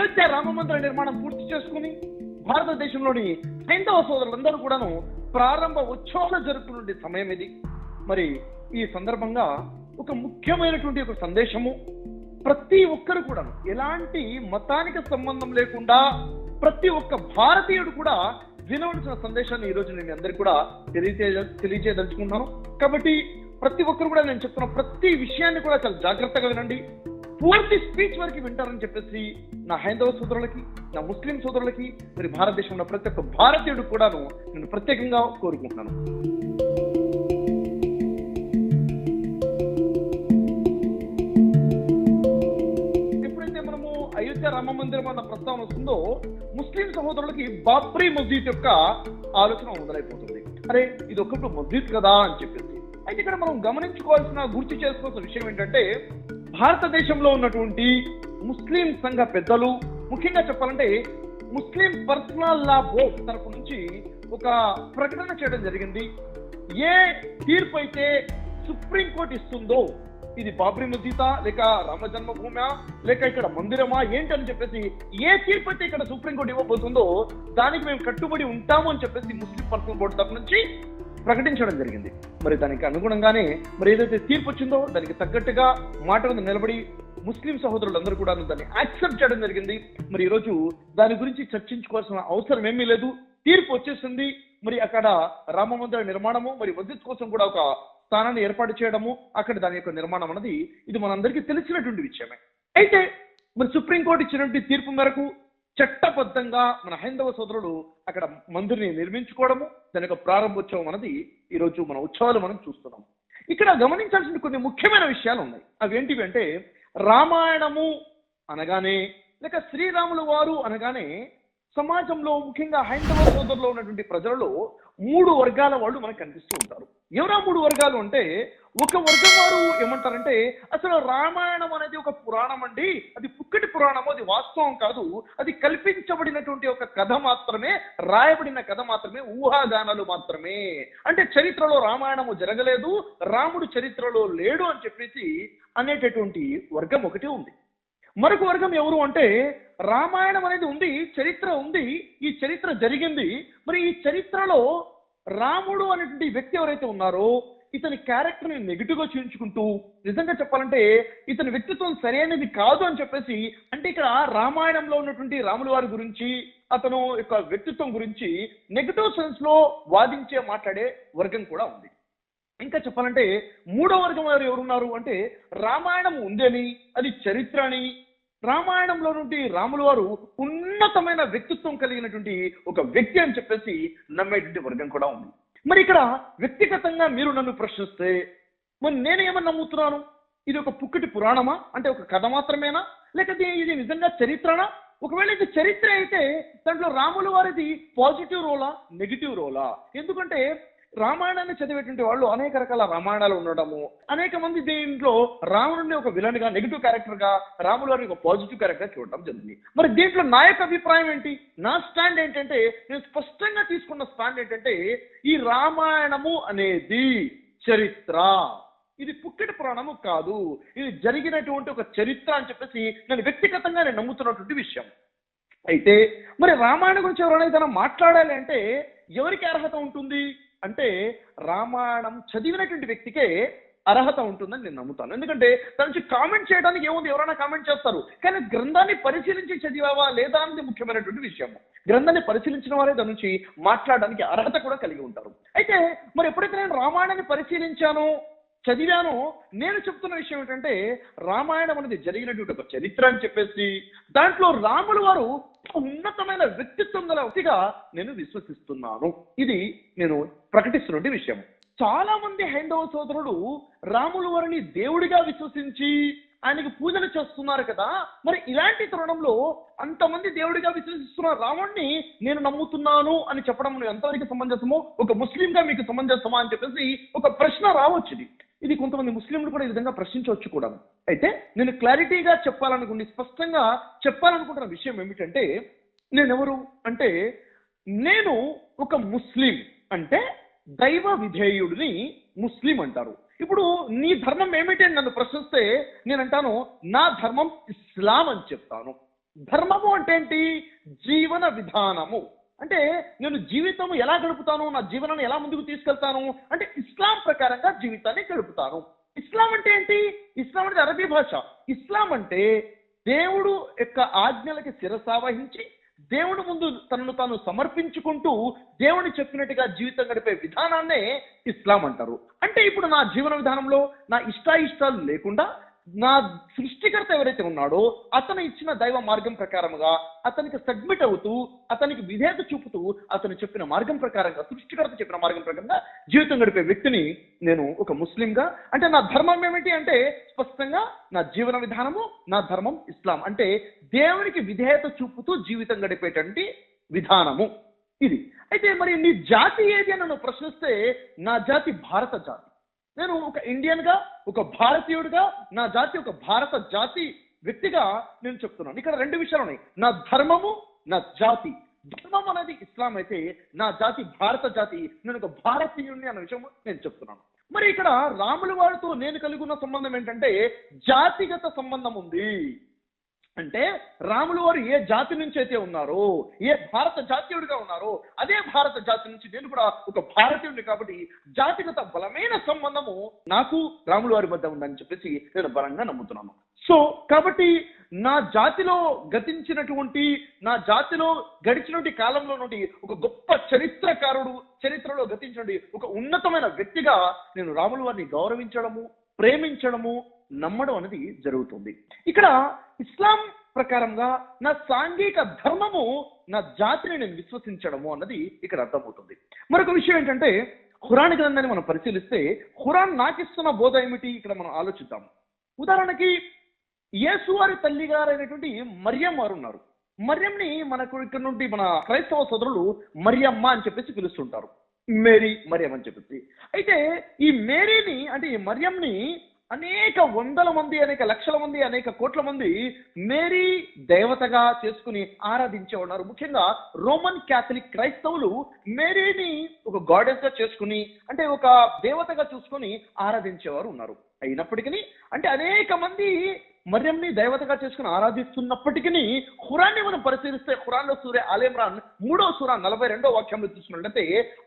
అయోధ్య రామ మందిర నిర్మాణం పూర్తి చేసుకుని భారతదేశంలోని హైందవ సోదరులందరూ కూడాను ప్రారంభ ఉత్సవాలు జరుపుకునే సమయం ఇది. మరి ఈ సందర్భంగా ఒక ముఖ్యమైనటువంటి ఒక సందేశము, ప్రతి ఒక్కరు కూడాను ఎలాంటి మతానికి సంబంధం లేకుండా ప్రతి ఒక్క భారతీయుడు కూడా వినవలసిన సందేశాన్ని ఈరోజు నేను అందరికీ కూడా తెలియజేయదలుచుకున్నాను. కాబట్టి ప్రతి ఒక్కరు కూడా నేను చెప్తున్న ప్రతి విషయాన్ని కూడా చాలా జాగ్రత్తగా వినండి. పూర్తి స్పీచ్ వరకు వింటారని చెప్పేసి నా హైందవ సోదరులకి, నా ముస్లిం సోదరులకి, మరి భారతదేశంలో ప్రతి ఒక్క భారతీయుడు కూడాను నేను ప్రత్యేకంగా కోరుకుంటున్నాను. ఎప్పుడైతే మనము అయోధ్య రామ మందిరం అన్న ప్రస్తావన వస్తుందో ముస్లిం సహోదరులకి బాబ్రీ మస్జిద్ యొక్క ఆలోచన మొదలైపోతుంది. అరే ఇది ఒకటి మస్జిద్ కదా అని చెప్పేసి. అయితే ఇక్కడ మనం గమనించుకోవాల్సిన, గుర్తు చేసుకోవాల్సిన విషయం ఏంటంటే, భారతదేశంలో ఉన్నటువంటి ముస్లిం సంఘ పెద్దలు, ముఖ్యంగా చెప్పాలంటే ముస్లిం పర్సనల్ లా బోర్డ్ తరపు నుంచి ఒక ప్రకటన చేయడం జరిగింది. ఏ తీర్పు అయితే సుప్రీంకోర్టు ఇస్తుందో, ఇది బాబ్రీ మస్జిదా లేక రామ జన్మభూమా లేక ఇక్కడ మందిరమా ఏంటని చెప్పేసి ఏ తీర్పు అయితే ఇక్కడ సుప్రీంకోర్టు ఇవ్వబోతుందో దానికి మేము కట్టుబడి ఉంటాము అని చెప్పేసి ముస్లిం పర్సనల్ బోర్డు తరపు నుంచి ప్రకటించడం జరిగింది. మరి దానికి అనుగుణంగానే మరి ఏదైతే తీర్పు వచ్చిందో దానికి తగ్గట్టుగా మాట మీద నిలబడి ముస్లిం సహోదరులందరూ కూడా దాన్ని యాక్సెప్ట్ చేయడం జరిగింది. మరి ఈరోజు దాని గురించి చర్చించుకోవాల్సిన అవసరం ఏమీ లేదు. తీర్పు వచ్చేసింది. మరి అక్కడ రామ మందిర నిర్మాణము, మరి మస్జిద్ కోసం కూడా ఒక స్థానాన్ని ఏర్పాటు చేయడము, అక్కడ దాని యొక్క నిర్మాణం అన్నది ఇది మనందరికీ తెలిసినటువంటి విషయమే. అయితే మరి సుప్రీంకోర్టు ఇచ్చినటువంటి తీర్పు మేరకు చట్టబద్ధంగా మన హైందవ సోదరుడు అక్కడ మందిర్ని నిర్మించుకోవడము, దాని యొక్క ప్రారంభోత్సవం అనేది ఈరోజు మన ఉత్సవాలు మనం చూస్తున్నాం. ఇక్కడ గమనించాల్సిన కొన్ని ముఖ్యమైన విషయాలు ఉన్నాయి. అవి ఏంటివి అంటే, రామాయణము అనగానే లేక శ్రీరాములు వారు అనగానే సమాజంలో ముఖ్యంగా హైందవ సోదరులో ఉన్నటువంటి ప్రజలలో 3 వర్గాల వాళ్ళు మనకు కనిపిస్తూ ఉంటారు. ఎవరా 3 వర్గాలు అంటే, ఒక వర్గం వారు ఏమంటారంటే అసలు రామాయణం అనేది ఒక పురాణం అండి, అది పుక్కటి పురాణము, అది వాస్తవం కాదు, అది కల్పించబడినటువంటి ఒక కథ మాత్రమే, రాయబడిన కథ మాత్రమే, ఊహాగానాలు మాత్రమే, అంటే చరిత్రలో రామాయణము జరగలేదు, రాముడు చరిత్రలో లేడు అని చెప్పేసి అనేటటువంటి వర్గం ఒకటి ఉంది. మరొక వర్గం ఎవరు అంటే, రామాయణం అనేది ఉంది, చరిత్ర ఉంది, ఈ చరిత్ర జరిగింది, మరి ఈ చరిత్రలో రాముడు అనేటువంటి వ్యక్తి ఎవరైతే ఉన్నారో ఇతని క్యారెక్టర్ని నెగిటివ్గా చూపించుకుంటూ, నిజంగా చెప్పాలంటే ఇతని వ్యక్తిత్వం సరైనది కాదు అని చెప్పేసి, అంటే ఇక్కడ రామాయణంలో ఉన్నటువంటి రాముల వారి గురించి, అతను యొక్క వ్యక్తిత్వం గురించి నెగిటివ్ సెన్స్ లో వాదించే మాట్లాడే వర్గం కూడా ఉంది. ఇంకా చెప్పాలంటే 3వ వర్గం వారు ఎవరున్నారు అంటే, రామాయణం ఉందని, అది చరిత్ర అని, రామాయణంలో నుండి రాముల వారు ఉన్నతమైన వ్యక్తిత్వం కలిగినటువంటి ఒక వ్యక్తి అని చెప్పేసి నమ్మేటువంటి వర్గం కూడా ఉంది. మరి ఇక్కడ వ్యక్తిగతంగా మీరు నన్ను ప్రశ్నిస్తే మరి నేనేమని నమ్ముతున్నాను? ఇది ఒక పుక్కటి పురాణమా, అంటే ఒక కథ మాత్రమేనా, లేకపోతే ఇది నిజంగా చరిత్రనా? ఒకవేళ ఇది చరిత్ర అయితే దాంట్లో రాముల వారిది పాజిటివ్ రోలా, నెగిటివ్ రోలా? ఎందుకంటే రామాయణాన్ని చదివేటువంటి వాళ్ళు అనేక రకాల రామాయణాలు ఉండడము, అనేక మంది దీంట్లో రాముడిని ఒక విలన్ గా, నెగిటివ్ క్యారెక్టర్ గా, రాముల వారిని ఒక పాజిటివ్ క్యారెక్టర్ చూడడం జరిగింది. మరి దీంట్లో నా యొక్క అభిప్రాయం ఏంటి, నా స్టాండ్ ఏంటంటే, నేను స్పష్టంగా తీసుకున్న స్టాండ్ ఏంటంటే, ఈ రామాయణము అనేది చరిత్ర, ఇది పుక్కటి పురాణము కాదు, ఇది జరిగినటువంటి ఒక చరిత్ర అని చెప్పేసి నేను వ్యక్తిగతంగా నేను నమ్ముతున్నటువంటి విషయం. అయితే మరి రామాయణం గురించి ఎవరైనా ఏదైనా మాట్లాడాలి అంటే ఎవరికి అర్హత ఉంటుంది అంటే, రామాయణం చదివినటువంటి వ్యక్తికే అర్హత ఉంటుందని నేను నమ్ముతాను. ఎందుకంటే దాని నుంచి కామెంట్ చేయడానికి ఏముంది, ఎవరైనా కామెంట్ చేస్తారు, కానీ గ్రంథాన్ని పరిశీలించి చదివావా లేదా అనేది ముఖ్యమైనటువంటి విషయం. గ్రంథాన్ని పరిశీలించిన వారే దాని నుంచి మాట్లాడడానికి అర్హత కూడా కలిగి ఉంటారు. అయితే మరి ఎప్పుడైతే నేను రామాయణాన్ని పరిశీలించానో, చదివాను, నేను చెప్తున్న విషయం ఏంటంటే, రామాయణం అనేది జరిగినటువంటి ఒక చరిత్ర అని చెప్పేసి దాంట్లో రాముల వారు ఉన్నతమైన వ్యక్తిత్వం గల వ్యక్తిగా నేను విశ్వసిస్తున్నాను. ఇది నేను ప్రకటిస్తున్న విషయం. చాలా మంది హైందవ సోదరులు రాముల వారిని దేవుడిగా విశ్వసించి ఆయనకి పూజలు చేస్తున్నారు కదా. మరి ఇలాంటి తరుణంలో అంతమంది దేవుడిగా విశ్వసిస్తున్న రాముడిని నేను నమ్ముతున్నాను అని చెప్పడం ఎంతవరకు సమంజసమో, ఒక ముస్లింగా మీకు సమంజసమా అని చెప్పేసి ఒక ప్రశ్న రావచ్చు. ఇది కొంతమంది ముస్లింలు కూడా ఈ విధంగా ప్రశ్నించవచ్చు కూడా. అయితే నేను క్లారిటీగా చెప్పాలనుకుంటే, స్పష్టంగా చెప్పాలనుకుంటున్న విషయం ఏమిటంటే, నేనెవరు అంటే, నేను ఒక ముస్లిం, అంటే దైవ విధేయుడిని ముస్లిం అంటారు. ఇప్పుడు నీ ధర్మం ఏమిటి అని నన్ను ప్రశ్నిస్తే నేనంటాను, నా ధర్మం ఇస్లాం అని చెప్తాను. ధర్మము అంటే ఏంటి? జీవన విధానము. అంటే నేను జీవితం ఎలా గడుపుతాను, నా జీవనాన్ని ఎలా ముందుకు తీసుకెళ్తాను అంటే ఇస్లాం ప్రకారంగా జీవితాన్ని గడుపుతాను. ఇస్లాం అంటే ఏంటి? ఇస్లాం అంటే అరబీ భాష. ఇస్లాం అంటే దేవుడు యొక్క ఆజ్ఞలకి శిరసావహించి దేవుడి ముందు తనను తాను సమర్పించుకుంటూ దేవుని చెప్పినట్టుగా జీవితం గడిపే విధానాన్నే ఇస్లాం అంటారు. అంటే ఇప్పుడు నా జీవన విధానంలో నా ఇష్టాయిష్టాలు లేకుండా నా సృష్టికర్త ఎవరైతే ఉన్నాడో అతను ఇచ్చిన దైవ మార్గం ప్రకారముగా అతనికి సబ్మిట్ అవుతూ అతనికి విధేయత చూపుతూ అతను చెప్పిన మార్గం ప్రకారంగా సృష్టికర్త చెప్పిన మార్గం ప్రకారంగా జీవితం గడిపే వ్యక్తిని నేను ఒక ముస్లింగా, అంటే నా ధర్మం ఏమిటి అంటే స్పష్టంగా నా జీవన విధానము, నా ధర్మం ఇస్లాం అంటే దేవునికి విధేయత చూపుతూ జీవితం గడిపేటువంటి విధానము ఇది. అయితే మరి నీ జాతి ఏది అని నన్ను ప్రశ్నిస్తే నా జాతి భారత జాతి. నేను ఒక ఇండియన్గా, ఒక భారతీయుడిగా, నా జాతి ఒక భారత జాతి వ్యక్తిగా నేను చెప్తున్నాను. ఇక్కడ రెండు విషయాలు ఉన్నాయి, నా ధర్మము, నా జాతి. ధర్మం అనేది ఇస్లాం అయితే నా జాతి భారత జాతి, నేను ఒక భారతీయుడిని అన్న విషయం నేను చెప్తున్నాను. మరి ఇక్కడ రాముల వారితో నేను కలిగి ఉన్న సంబంధం ఏంటంటే జాతిగత సంబంధం ఉంది. అంటే రాములు వారు ఏ జాతి నుంచి అయితే ఉన్నారో, ఏ భారత జాతీయుడిగా ఉన్నారో అదే భారత జాతి నుంచి నేను కూడా ఒక భారతీయుడిని కాబట్టి జాతిగత బలమైన సంబంధము నాకు రాములు వారి మధ్య ఉందని చెప్పేసి నేను బలంగా నమ్ముతున్నాను. సో కాబట్టి నా జాతిలో గతించినటువంటి, నా జాతిలో గడిచినటువంటి కాలంలో నుండి ఒక గొప్ప చరిత్రకారుడు, చరిత్రలో గతించినటువంటి ఒక ఉన్నతమైన వ్యక్తిగా నేను రాములు వారిని గౌరవించడము, ప్రేమించడము, నమ్మడం అనేది జరుగుతుంది. ఇక్కడ ఇస్లాం ప్రకారంగా నా సాంఘిక ధర్మము నా జాతిని నేను విశ్వసించడము అన్నది ఇక్కడ అర్థమవుతుంది. మరొక విషయం ఏంటంటే ఖురాన్ గ్రంథాన్ని మనం పరిశీలిస్తే ఖురాన్ నాకిస్తున్న బోధ ఏమిటి ఇక్కడ మనం ఆలోచిద్దాం. ఉదాహరణకి యేసు వారి తల్లి గారైనటువంటి మరియం వారు ఉన్నారు. మరియంని మనకు ఇక్కడ నుండి మన క్రైస్తవ సోదరులు మరియమ్మ అని చెప్పేసి పిలుస్తుంటారు, మేరీ మరియం అని చెప్పేసి. అయితే ఈ మేరీని అంటే ఈ మరియంని అనేక వందల మంది, అనేక లక్షల మంది, అనేక కోట్ల మంది మేరీ దేవతగా చేసుకుని ఆరాధించే ఉన్నారు. ముఖ్యంగా రోమన్ క్యాథలిక్ క్రైస్తవులు మేరీని ఒక గాడెస్ గా చేసుకుని, అంటే ఒక దేవతగా చూసుకొని ఆరాధించేవారు ఉన్నారు. అయినప్పటికీ అంటే అనేక మంది మరియంని దేవతగా చేసుకుని ఆరాధిస్తున్నప్పటికీ ఖురాన్ని మనం పరిశీలిస్తే ఖురాన్లో సూరే ఆల్ ఇమ్రాన్ 3వ సూరా 42వ వాక్యంలో చూసుకున్నట్లయితే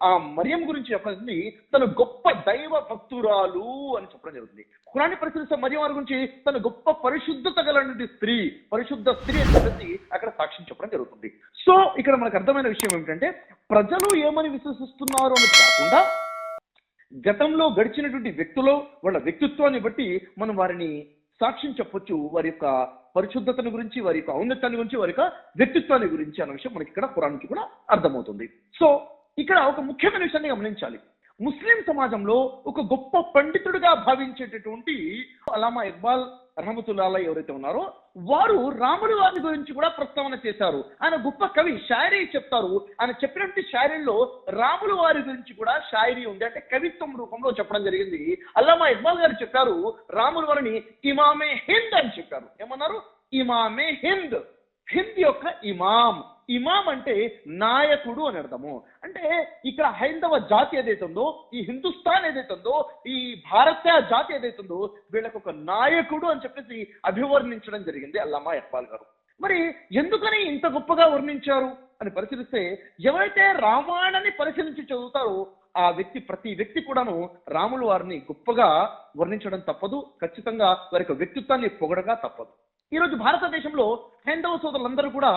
ఆ మరియం గురించి చెప్పడం తను గొప్ప దైవ భక్తురాలు అని చెప్పడం జరుగుతుంది. ఖురాన్ని పరిశీలిస్తే మరియం వారి గురించి తను గొప్ప పరిశుద్ధత గలటువంటి స్త్రీ, పరిశుద్ధ స్త్రీ అని చెప్పేసి అక్కడ సాక్ష్యం చెప్పడం జరుగుతుంది. సో ఇక్కడ మనకు అర్థమైన విషయం ఏమిటంటే ప్రజలు ఏమని విశ్వసిస్తున్నారు అని కాకుండా గతంలో గడిచినటువంటి వ్యక్తులు వాళ్ళ వ్యక్తిత్వాన్ని బట్టి మనం వారిని సాక్ష్యం చెప్పొచ్చు, వారి యొక్క పరిశుద్ధతను గురించి, వారి యొక్క ఔన్నత్యాన్ని గురించి, వారి యొక్క వ్యక్తిత్వాన్ని గురించి అన్న విషయం మనకి ఇక్కడ ఖురాన్కి కూడా అర్థమవుతుంది. సో ఇక్కడ ఒక ముఖ్యమైన విషయాన్ని గమనించాలి. ముస్లిం సమాజంలో ఒక గొప్ప పండితుడిగా భావించేటటువంటి అల్లామా ఇక్బాల్ రహమతుల్లాహి ఎవరైతే ఉన్నారో వారు రాముడి వారి గురించి కూడా ప్రస్తావన చేశారు. ఆయన గొప్ప కవి, షాయరీ చెప్తారు. ఆయన చెప్పినటువంటి షాయరీలో రాముల వారి గురించి కూడా షాయరీ ఉంది, అంటే కవిత్వం రూపంలో చెప్పడం జరిగింది. అల్లామా ఇక్బాల్ గారు చెప్పారు రాముల వారిని ఇమామే హింద్ అని చెప్పారు. ఏమన్నారు? ఇమామే హింద్, హింద్ యొక్క ఇమాం. ఇమాం అంటే నాయకుడు అని అర్థము. అంటే ఇక్కడ హైందవ జాతి ఏదైతే ఉందో, ఈ హిందుస్థాన్ ఏదైతే ఉందో, ఈ భారత జాతి ఏదైతే ఉందో వీళ్ళకు ఒక నాయకుడు అని చెప్పేసి అభివర్ణించడం జరిగింది అల్లామా ఇక్బాల్ గారు. మరి ఎందుకని ఇంత గొప్పగా వర్ణించారు అని పరిశీలిస్తే ఎవరైతే రామాయణాన్ని పరిశీలించి చదువుతారో ఆ వ్యక్తి, ప్రతి వ్యక్తి కూడాను రాముల వారిని గొప్పగా వర్ణించడం తప్పదు, ఖచ్చితంగా వారి యొక్క వ్యక్తిత్వాన్ని పొగడగా తప్పదు. ఈరోజు భారతదేశంలో హైందవ సోదరులందరూ కూడా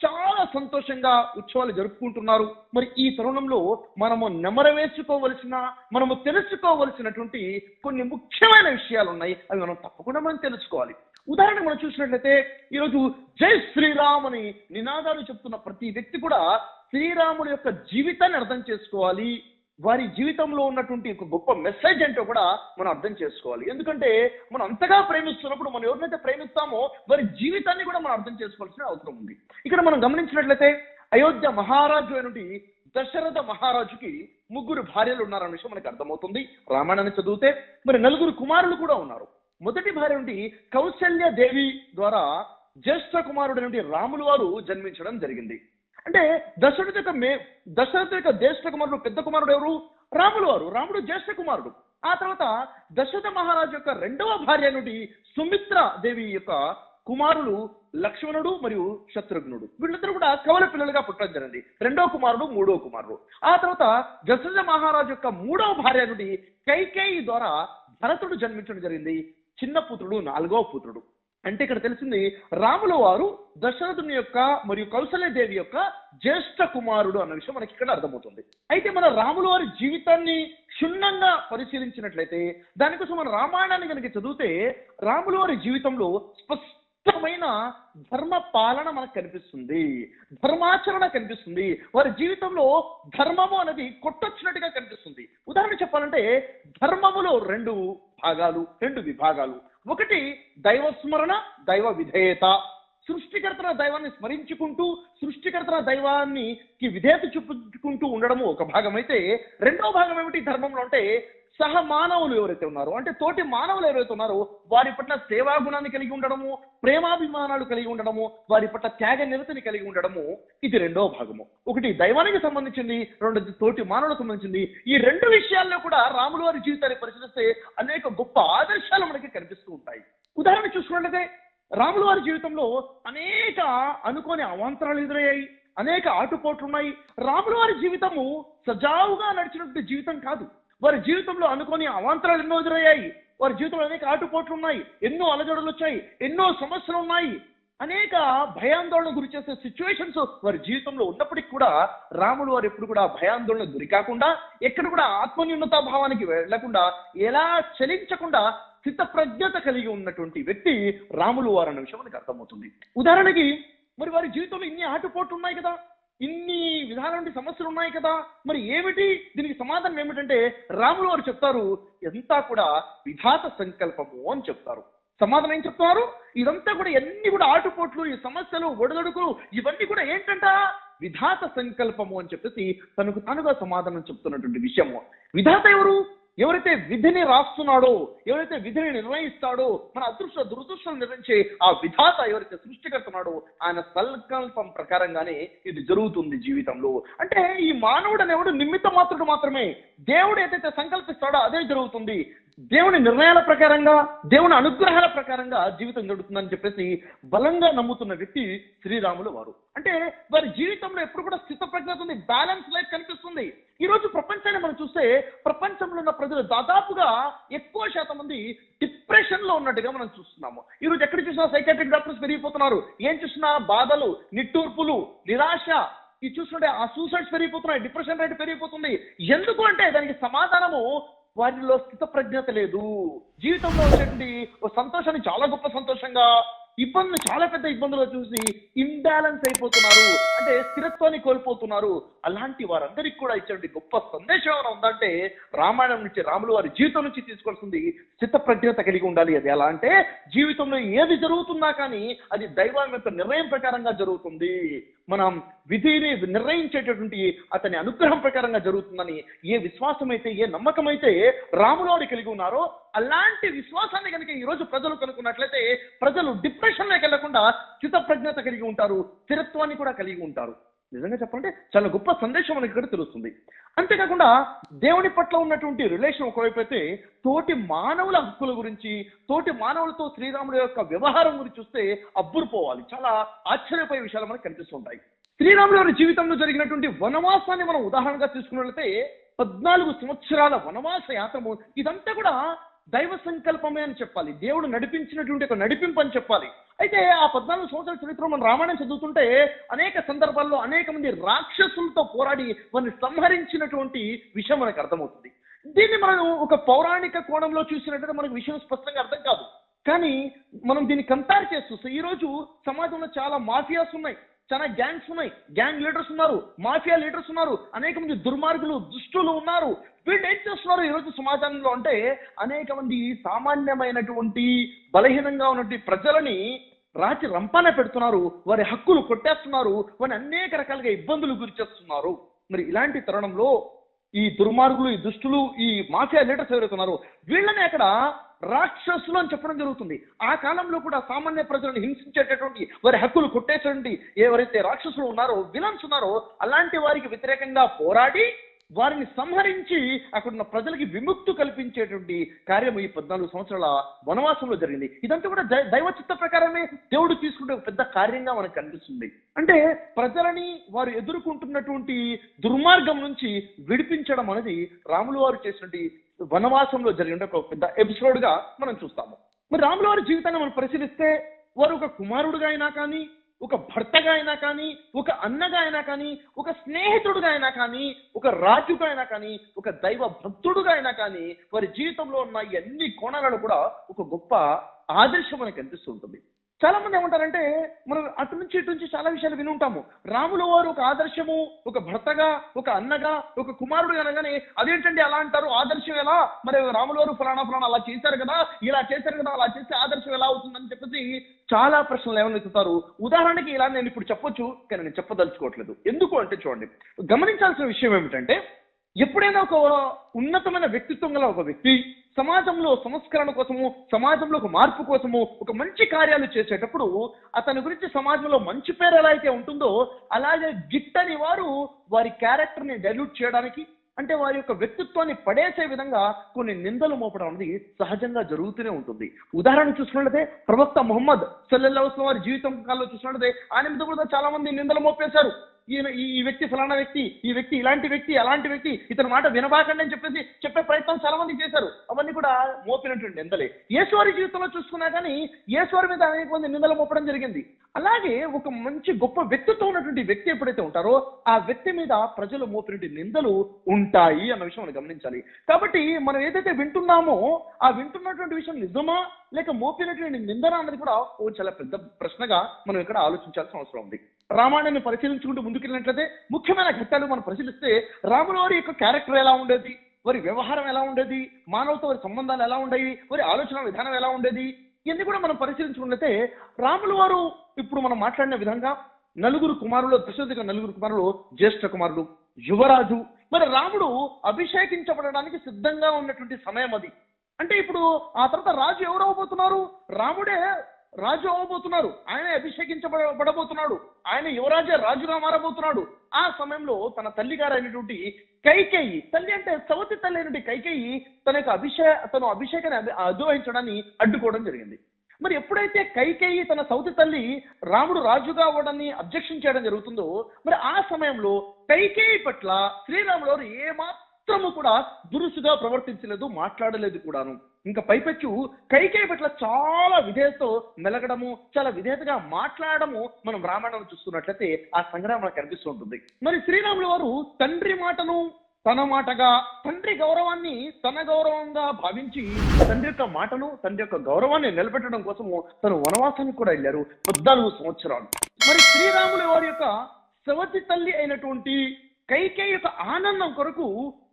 చాలా సంతోషంగా ఉత్సవాలు జరుపుకుంటున్నారు. మరి ఈ తరుణంలో మనము నెమరవేసుకోవలసిన, మనము తెలుసుకోవలసినటువంటి కొన్ని ముఖ్యమైన విషయాలు ఉన్నాయి. అవి మనం తప్పకుండా మనం తెలుసుకోవాలి. ఉదాహరణకు మనం చూసినట్లయితే ఈరోజు జై శ్రీరామ్ అని నినాదాలు చెప్తున్న ప్రతి వ్యక్తి కూడా శ్రీరాముడి యొక్క జీవితాన్ని అర్థం చేసుకోవాలి. వారి జీవితంలో ఉన్నటువంటి ఒక గొప్ప మెసేజ్ ఏంటో కూడా మనం అర్థం చేసుకోవాలి. ఎందుకంటే మనం అంతగా ప్రేమిస్తున్నప్పుడు మనం ఎవరినైతే ప్రేమిస్తామో వారి జీవితాన్ని కూడా మనం అర్థం చేసుకోవాల్సిన అవసరం ఉంది. ఇక్కడ మనం గమనించినట్లయితే అయోధ్య మహారాజు అయినటువంటి దశరథ మహారాజుకి 3 భార్యలు ఉన్నారన్న విషయం మనకు అర్థమవుతుంది రామాయణాన్ని చదివితే. మరి 4 కుమారులు కూడా ఉన్నారు. మొదటి భార్య నుండి కౌశల్య దేవి ద్వారా జ్యేష్ఠ కుమారుడు నుండి రాములు వారు జన్మించడం జరిగింది. అంటే దశరథ యొక్క జ్యేష్ఠ కుమారుడు, పెద్ద కుమారుడు ఎవరు? రాములు వారు. రాముడు జ్యేష్ఠ కుమారుడు. ఆ తర్వాత దశరథ మహారాజు యొక్క 2వ భార్య నుండి సుమిత్ర దేవి యొక్క కుమారులు లక్ష్మణుడు మరియు శత్రుఘ్నుడు. వీళ్ళిద్దరూ కూడా కవల పిల్లలుగా పుట్టడం జరిగింది. రెండో కుమారుడు, మూడో కుమారుడు. ఆ తర్వాత దశరథ మహారాజు యొక్క మూడవ భార్య నుండి కైకేయి ద్వారా భరతుడు జన్మించడం జరిగింది. చిన్న పుత్రుడు, నాలుగో పుత్రుడు. అంటే ఇక్కడ తెలిసింది రాముల వారు దశరథుని యొక్క మరియు కౌసల్యదేవి యొక్క జ్యేష్ఠ కుమారుడు అన్న విషయం మనకి ఇక్కడ అర్థమవుతుంది. అయితే మన రాముల వారి జీవితాన్ని క్షుణ్ణంగా పరిశీలించినట్లయితే, దానికోసం మన రామాయణాన్ని కనుక చదివితే రాముల వారి జీవితంలో స్పష్టమైన ధర్మ పాలన మనకు కనిపిస్తుంది, ధర్మాచరణ కనిపిస్తుంది. వారి జీవితంలో ధర్మము అనేది కొట్టొచ్చినట్టుగా కనిపిస్తుంది. ఉదాహరణ చెప్పాలంటే ధర్మములో రెండు విభాగాలు. ఒకటి దైవస్మరణ, దైవ విధేయత. సృష్టికర్తన దైవాన్ని స్మరించుకుంటూ సృష్టికర్తన దైవానికి విధేయత చూపుకుంటూ ఉండడము ఒక భాగం అయితే, రెండవ భాగం ఏమిటి ధర్మంలో అంటే సహ మానవులు ఎవరైతే ఉన్నారో, అంటే తోటి మానవులు ఎవరైతే ఉన్నారో వారి పట్ల సేవా గుణాన్ని కలిగి ఉండడము, ప్రేమాభిమానాలు కలిగి ఉండడము, వారి పట్ల త్యాగ నిరతిని కలిగి ఉండడము, ఇది రెండవ భాగము. ఒకటి దైవానికి సంబంధించింది, రెండోది తోటి మానవులకు సంబంధించింది. ఈ రెండు విషయాల్లో కూడా రాముల వారి జీవితాన్ని పరిశీలిస్తే అనేక గొప్ప ఆదర్శాలు మనకి కనిపిస్తూ ఉంటాయి. ఉదాహరణ చూసుకున్నట్లయితే రాముల వారి జీవితంలో అనేక అనుకోని అవాంతరాలు ఎదురయ్యాయి, అనేక ఆటుపోట్లు ఉన్నాయి. రాముల వారి జీవితము సజావుగా నడిచినటువంటి జీవితం కాదు. వారి జీవితంలో అనుకోని అవాంతరాలు ఎన్నో ఎదురయ్యాయి. వారి జీవితంలో అనేక ఆటుపోట్లు ఉన్నాయి, ఎన్నో అలజడులు వచ్చాయి, ఎన్నో సమస్యలు ఉన్నాయి, అనేక భయాందోళన గురి చేసే సిచ్యువేషన్స్ వారి జీవితంలో ఉన్నప్పటికీ కూడా రాములు వారు ఎప్పుడు కూడా భయాందోళన గురి కాకుండా, ఎక్కడ కూడా ఆత్మన్యూనతా భావానికి వెళ్లకుండా, ఎలా చలించకుండా స్థితప్రజ్ఞత కలిగి ఉన్నటువంటి వ్యక్తి రాములు వారు అన్న విషయం మనకు అర్థమవుతుంది. ఉదాహరణకి మరి వారి జీవితంలో ఇన్ని ఆటుపోట్లు ఉన్నాయి కదా, ఇన్ని విధాలైన సమస్యలు ఉన్నాయి కదా, మరి ఏమిటి దీనికి సమాధానం ఏమిటంటే రాములు వారు చెప్తారు, ఎంత కూడా విధాత సంకల్పము అని చెప్తారు. సమాధానం ఏం చెప్తున్నారు? ఇదంతా కూడా ఎన్ని కూడా ఆటుపోట్లు, ఈ సమస్యలు, ఒడదొడుకులు ఇవన్నీ కూడా ఏంటంట విధాత సంకల్పము అని చెప్పేసి తనకు తానుగా సమాధానం చెప్తున్నటువంటి విషయము. విధాత ఎవరు? ఎవరైతే విధిని రాస్తున్నాడో, ఎవరైతే విధిని నిర్ణయిస్తాడో, మన అదృష్ట దురదృష్టం నిర్ణయించే ఆ విధాత ఎవరైతే సృష్టికర్తున్నాడో ఆయన సంకల్పం ప్రకారంగానే ఇది జరుగుతుంది జీవితంలో. అంటే ఈ మానవుడు అనేవాడు నిమిత్త మాత్రుడు మాత్రమే. దేవుడు ఏదైతే సంకల్పిస్తాడో అదే జరుగుతుంది. దేవుని నిర్ణయాల ప్రకారంగా, దేవుని అనుగ్రహాల ప్రకారంగా జీవితం జరుగుతుందని చెప్పేసి బలంగా నమ్ముతున్న వ్యక్తి శ్రీరాములు వారు. అంటే వారి జీవితంలో ఎప్పుడు కూడా స్థితప్రజ్ఞత ఉంది, బ్యాలెన్స్ లైఫ్ కనిపిస్తుంది. ఈ రోజు ప్రపంచాన్ని మనం చూస్తే ప్రపంచంలో ఉన్న ప్రజలు దాదాపుగా ఎక్కువ శాతం మంది డిప్రెషన్ లో ఉన్నట్టుగా మనం చూస్తున్నాము. ఈ రోజు ఎక్కడ చూసినా సైకాట్రిక్ డాక్టర్స్ పెరిగిపోతున్నారు. ఏం చూసినా బాధలు, నిట్టూర్పులు, నిరాశ, ఇది చూస్తుంటే ఆ సూసైడ్స్ పెరిగిపోతున్నాయి, డిప్రెషన్ రేట్ పెరిగిపోతుంది. ఎందుకు అంటే దానికి సమాధానము వారిలో స్థితప్రజ్ఞత లేదు. జీవితంలో వచ్చేటువంటి సంతోషాన్ని చాలా గొప్ప సంతోషంగా, ఇబ్బందులు చాలా పెద్ద ఇబ్బందులు చూసి ఇంబ్యాలెన్స్ అయిపోతున్నారు, అంటే స్థిరత్వాన్ని కోల్పోతున్నారు. అలాంటి వారందరికీ కూడా ఇచ్చే గొప్ప సందేశం ఏమైనా ఉందంటే రామాయణం నుంచి, రాములు వారి జీవితం నుంచి తీసుకోవాల్సింది స్థితప్రజ్ఞత కలిగి ఉండాలి. అది ఎలా అంటే జీవితంలో ఏది జరుగుతున్నా కానీ అది దైవం యొక్క నిర్ణయం ప్రకారంగా జరుగుతుంది, మనం విధిని నిర్ణయించేటటువంటి అతని అనుగ్రహం ప్రకారంగా జరుగుతుందని ఏ విశ్వాసం అయితే, ఏ నమ్మకం అయితే రాములు వారు కలిగి ఉన్నారో అలాంటి విశ్వాసాన్ని కనుక ఈ రోజు ప్రజలు కనుక్కున్నట్లయితే ప్రజలు డిప్రెషన్లోకి వెళ్లకుండా స్థితప్రజ్ఞత కలిగి ఉంటారు, స్థిరత్వాన్ని కూడా కలిగి ఉంటారు. నిజంగా చెప్పాలంటే చాలా గొప్ప సందేశం మనకి ఇక్కడ తెలుస్తుంది. అంతేకాకుండా దేవుని పట్ల ఉన్నటువంటి రిలేషన్ ఒకవైపు అయితే, తోటి మానవుల హక్కుల గురించి, తోటి మానవులతో శ్రీరాముల యొక్క వ్యవహారం గురించి చూస్తే అబ్బురుపోవాలి. చాలా ఆశ్చర్యపోయే విషయాలు మనకు కనిపిస్తుంటాయి. శ్రీరాముల వారి జీవితంలో జరిగినటువంటి వనవాసాన్ని మనం ఉదాహరణగా తీసుకున్నట్లయితే 14 సంవత్సరాల వనవాస యాత్రము, ఇదంతా కూడా దైవ సంకల్పమే అని చెప్పాలి. దేవుడు నడిపించినటువంటి ఒక నడిపింపు అని చెప్పాలి. అయితే ఆ 14 సంవత్సరాల చరిత్ర మనం రామాయణం చదువుతుంటే అనేక సందర్భాల్లో అనేక మంది రాక్షసులతో పోరాడి వారిని సంహరించినటువంటి విషయం మనకు అర్థమవుతుంది. దీన్ని మనం ఒక పౌరాణిక కోణంలో చూసినట్లయితే మనకు విషయం స్పష్టంగా అర్థం కాదు. కానీ మనం దీన్ని కంపేర్ చేస్తూ ఈ రోజు సమాజంలో చాలా మాఫియాస్ ఉన్నాయి, చాలా గ్యాంగ్స్ ఉన్నాయి, గ్యాంగ్ లీడర్స్ ఉన్నారు, మాఫియా లీడర్స్ ఉన్నారు, అనేక మంది దుర్మార్గులు, దుష్టులు ఉన్నారు. వీళ్ళు ఏం చేస్తున్నారు ఈ రోజు సమాజంలో అంటే అనేక మంది సామాన్యమైనటువంటి బలహీనంగా ఉన్నటువంటి ప్రజలని రాచి రంపాన పెడుతున్నారు, వారి హక్కులు కొట్టేస్తున్నారు, వారిని అనేక రకాలుగా ఇబ్బందులు గురి చేస్తున్నారు. మరి ఇలాంటి తరుణంలో ఈ దుర్మార్గులు, ఈ దుష్టులు, ఈ మాఫియా లీడర్స్ ఎవరైతున్నారో వీళ్ళని అక్కడ రాక్షసులు అని చెప్పడం జరుగుతుంది. ఆ కాలంలో కూడా సామాన్య ప్రజలను హింసించేటటువంటి, వారి హక్కులు కొట్టేటువంటి ఎవరైతే రాక్షసులు ఉన్నారో, విలన్స్ ఉన్నారో అలాంటి వారికి వ్యతిరేకంగా పోరాడి వారిని సంహరించి అక్కడున్న ప్రజలకి విముక్తి కల్పించేటువంటి కార్యం ఈ 14 సంవత్సరాల వనవాసంలో జరిగింది. ఇదంతా కూడా దైవ చిత్త ప్రకారమే దేవుడు తీసుకుంటే ఒక పెద్ద కార్యంగా మనకు కనిపిస్తుంది. అంటే ప్రజలని వారు ఎదుర్కొంటున్నటువంటి దుర్మార్గం నుంచి విడిపించడం అనేది రాములు వారు చేసినటువంటి వనవాసంలో జరిగిన ఒక పెద్ద ఎపిసోడ్ గా మనం చూస్తాము. మరి రాముల వారి జీవితాన్ని మనం పరిశీలిస్తే వారు ఒక కుమారుడుగా అయినా కానీ, ఒక భర్తగా అయినా కానీ, ఒక అన్నగా అయినా కానీ, ఒక స్నేహితుడుగా అయినా కానీ, ఒక రాజుగా అయినా కానీ, ఒక దైవ భక్తుడుగా అయినా కానీ, వారి జీవితంలో ఉన్న అన్ని కోణాలలో కూడా ఒక గొప్ప ఆదర్శం మనకు కనిపిస్తుంటుంది. చాలా మంది ఏమంటారంటే, మనం అటు నుంచి ఇటు నుంచి చాలా విషయాలు విని ఉంటాము. రాముల వారు ఒక ఆదర్శము, ఒక భర్తగా, ఒక అన్నగా, ఒక కుమారుడుగా అనగానే అదేంటండి అలా అంటారు, ఆదర్శం ఎలా? మరి రాముల వారు ఫలానా ఫలానా అలా చేశారు కదా, ఇలా చేశారు కదా, అలా చేస్తే ఆదర్శం ఎలా అవుతుందని చెప్పేసి చాలా ప్రశ్నలు ఏమైనా ఎత్తుతారు. ఉదాహరణకి ఇలా నేను ఇప్పుడు చెప్పొచ్చు, కానీ నేను చెప్పదలుచుకోవట్లేదు. ఎందుకు అంటే చూడండి, గమనించాల్సిన విషయం ఏమిటంటే, ఎప్పుడైనా ఒక ఉన్నతమైన వ్యక్తిత్వం గల ఒక వ్యక్తి సమాజంలో సంస్కరణ కోసము, సమాజంలో ఒక మార్పు కోసము ఒక మంచి కార్యాలు చేసేటప్పుడు అతని గురించి సమాజంలో మంచి పేరు ఎలా అయితే ఉంటుందో, అలాగే గిట్టని వారు వారి క్యారెక్టర్ని డైల్యూట్ చేయడానికి, అంటే వారి యొక్క వ్యక్తిత్వాన్ని పడేసే విధంగా కొన్ని నిందలు మోపడం అనేది సహజంగా జరుగుతూనే ఉంటుంది. ఉదాహరణ చూసుకున్నట్లయితే ప్రవక్త ముహమ్మద్ సల్లల్లాహు అలైహి వసల్లం వారి జీవితం కాలంలో చూసినట్లయితే ఆయన మీద కూడా చాలా మంది నిందలు మోపేశారు. ఈ వ్యక్తి ఫలానా వ్యక్తి, ఈ వ్యక్తి ఇలాంటి వ్యక్తి, అలాంటి వ్యక్తి, ఇతని మాట వినబాకండి అని చెప్పేసి చెప్పే ప్రయత్నం చాలా మంది చేశారు. అవన్నీ కూడా మోపినటువంటి నిందలే. యేసువారి జీవితంలో చూసుకున్నా కానీ యేసువారి మీద అనేక మంది నిందలు మోపడం జరిగింది. అలాగే ఒక మంచి గొప్ప వ్యక్తిత్వం ఉన్నటువంటి వ్యక్తి ఎప్పుడైతే ఉంటారో ఆ వ్యక్తి మీద ప్రజలు మోపినటువంటి నిందలు ఉంటాయి అన్న విషయం మనం గమనించాలి. కాబట్టి మనం ఏదైతే వింటున్నామో ఆ వింటున్నటువంటి విషయం నిజమా లేక మోపినటువంటి నిందన అన్నది కూడా చాలా పెద్ద ప్రశ్నగా మనం ఇక్కడ ఆలోచించాల్సిన అవసరం ఉంది. రామాయణాన్ని పరిశీలించుకుంటూ ముందుకెళ్ళినట్లయితే ముఖ్యమైన ఘట్టాలు మనం పరిశీలిస్తే రాముల వారి యొక్క క్యారెక్టర్ ఎలా ఉండేది, వారి వ్యవహారం ఎలా ఉండేది, మానవతో వారి సంబంధాలు ఎలా ఉండేవి, వారి ఆలోచన విధానం ఎలా ఉండేది, ఇవన్నీ కూడా మనం పరిశీలించుకున్నట్లయితే రాముల వారు ఇప్పుడు మనం మాట్లాడిన విధంగా నలుగురు కుమారులు, దశరథుడికి నలుగురు కుమారులు, జ్యేష్ఠ కుమారుడు, యువరాజు. మరి రాముడు అభిషేకించబడడానికి సిద్ధంగా ఉన్నటువంటి సమయం అది. అంటే ఇప్పుడు ఆ తర్వాత రాజు ఎవరు అవబోతున్నారు? రాముడే రాజు అవ్వబోతున్నారు, ఆయన అభిషేకించబడబోతున్నాడు, ఆయన యువరాజే రాజుగా మారబోతున్నాడు. ఆ సమయంలో తన తల్లి గారు అయినటువంటి కైకేయి, తల్లి అంటే సవతి తల్లి అయినటువంటి కైకేయి తన అభిషేకాన్ని అద్వహించడాన్ని అడ్డుకోవడం జరిగింది. మరి ఎప్పుడైతే కైకేయి తన సవతి తల్లి రాముడు రాజుగా అవ్వడాన్ని అబ్జెక్షన్ చేయడం జరుగుతుందో, మరి ఆ సమయంలో కైకేయి పట్ల శ్రీరాములు ఏమాత్రము కూడా దురుసుగా ప్రవర్తించలేదు, మాట్లాడలేదు కూడాను. ఇంకా పైపెచ్చు కైకేయి పట్ల చాలా విధేయతతో మెలగడము, చాలా విధేయతగా మాట్లాడము మనం రామాయణం చూస్తున్నట్లయితే ఆ సంగ్రహం మనకు కనిపిస్తూ ఉంటుంది. మరి శ్రీరాములు వారు తండ్రి మాటను తన మాటగా, తండ్రి గౌరవాన్ని తన గౌరవంగా భావించి తండ్రి యొక్క మాటను, తండ్రి యొక్క గౌరవాన్ని నిలబెట్టడం కోసము తను వనవాసానికి కూడా వెళ్ళారు 14 సంవత్సరాలు. మరి శ్రీరాములు వారి యొక్క సవతి తల్లి అయినటువంటి కైకేయి యొక్క ఆనందం కొరకు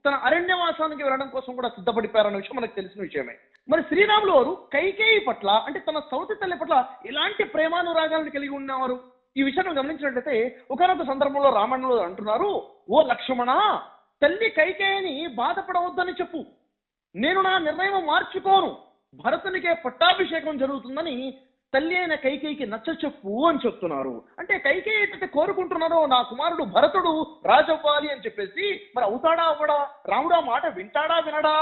తన అరణ్యవాసానికి వెళ్ళడం కోసం కూడా సిద్ధపడిపోయారన్న విషయం మనకు తెలిసిన విషయమే. మరి శ్రీరాములు వారు కైకేయి పట్ల, అంటే తన సవతి తల్లి పట్ల ఎలాంటి ప్రేమానురాగాలను కలిగి ఉన్నవారు ఈ విషయాన్ని గమనించినట్లయితే ఒకనొక సందర్భంలో రామాయణంలో అంటున్నారు, ఓ లక్ష్మణ, తల్లి కైకేయిని బాధపడవద్దని చెప్పు, నేను నా నిర్ణయం మార్చుకోను, భరతునికే పట్టాభిషేకం జరుగుతుందని తల్లి అయిన కైకేయికి నచ్చ చెప్పు అని చెప్తున్నారు. అంటే కైకేయి అయితే కోరుకుంటున్నారో నా కుమారుడు భరతుడు రాజవ్వాలి అని చెప్పేసి, మరి అవుతాడా అవ్వడా, రాముడు ఆ మాట వింటాడా వినడా,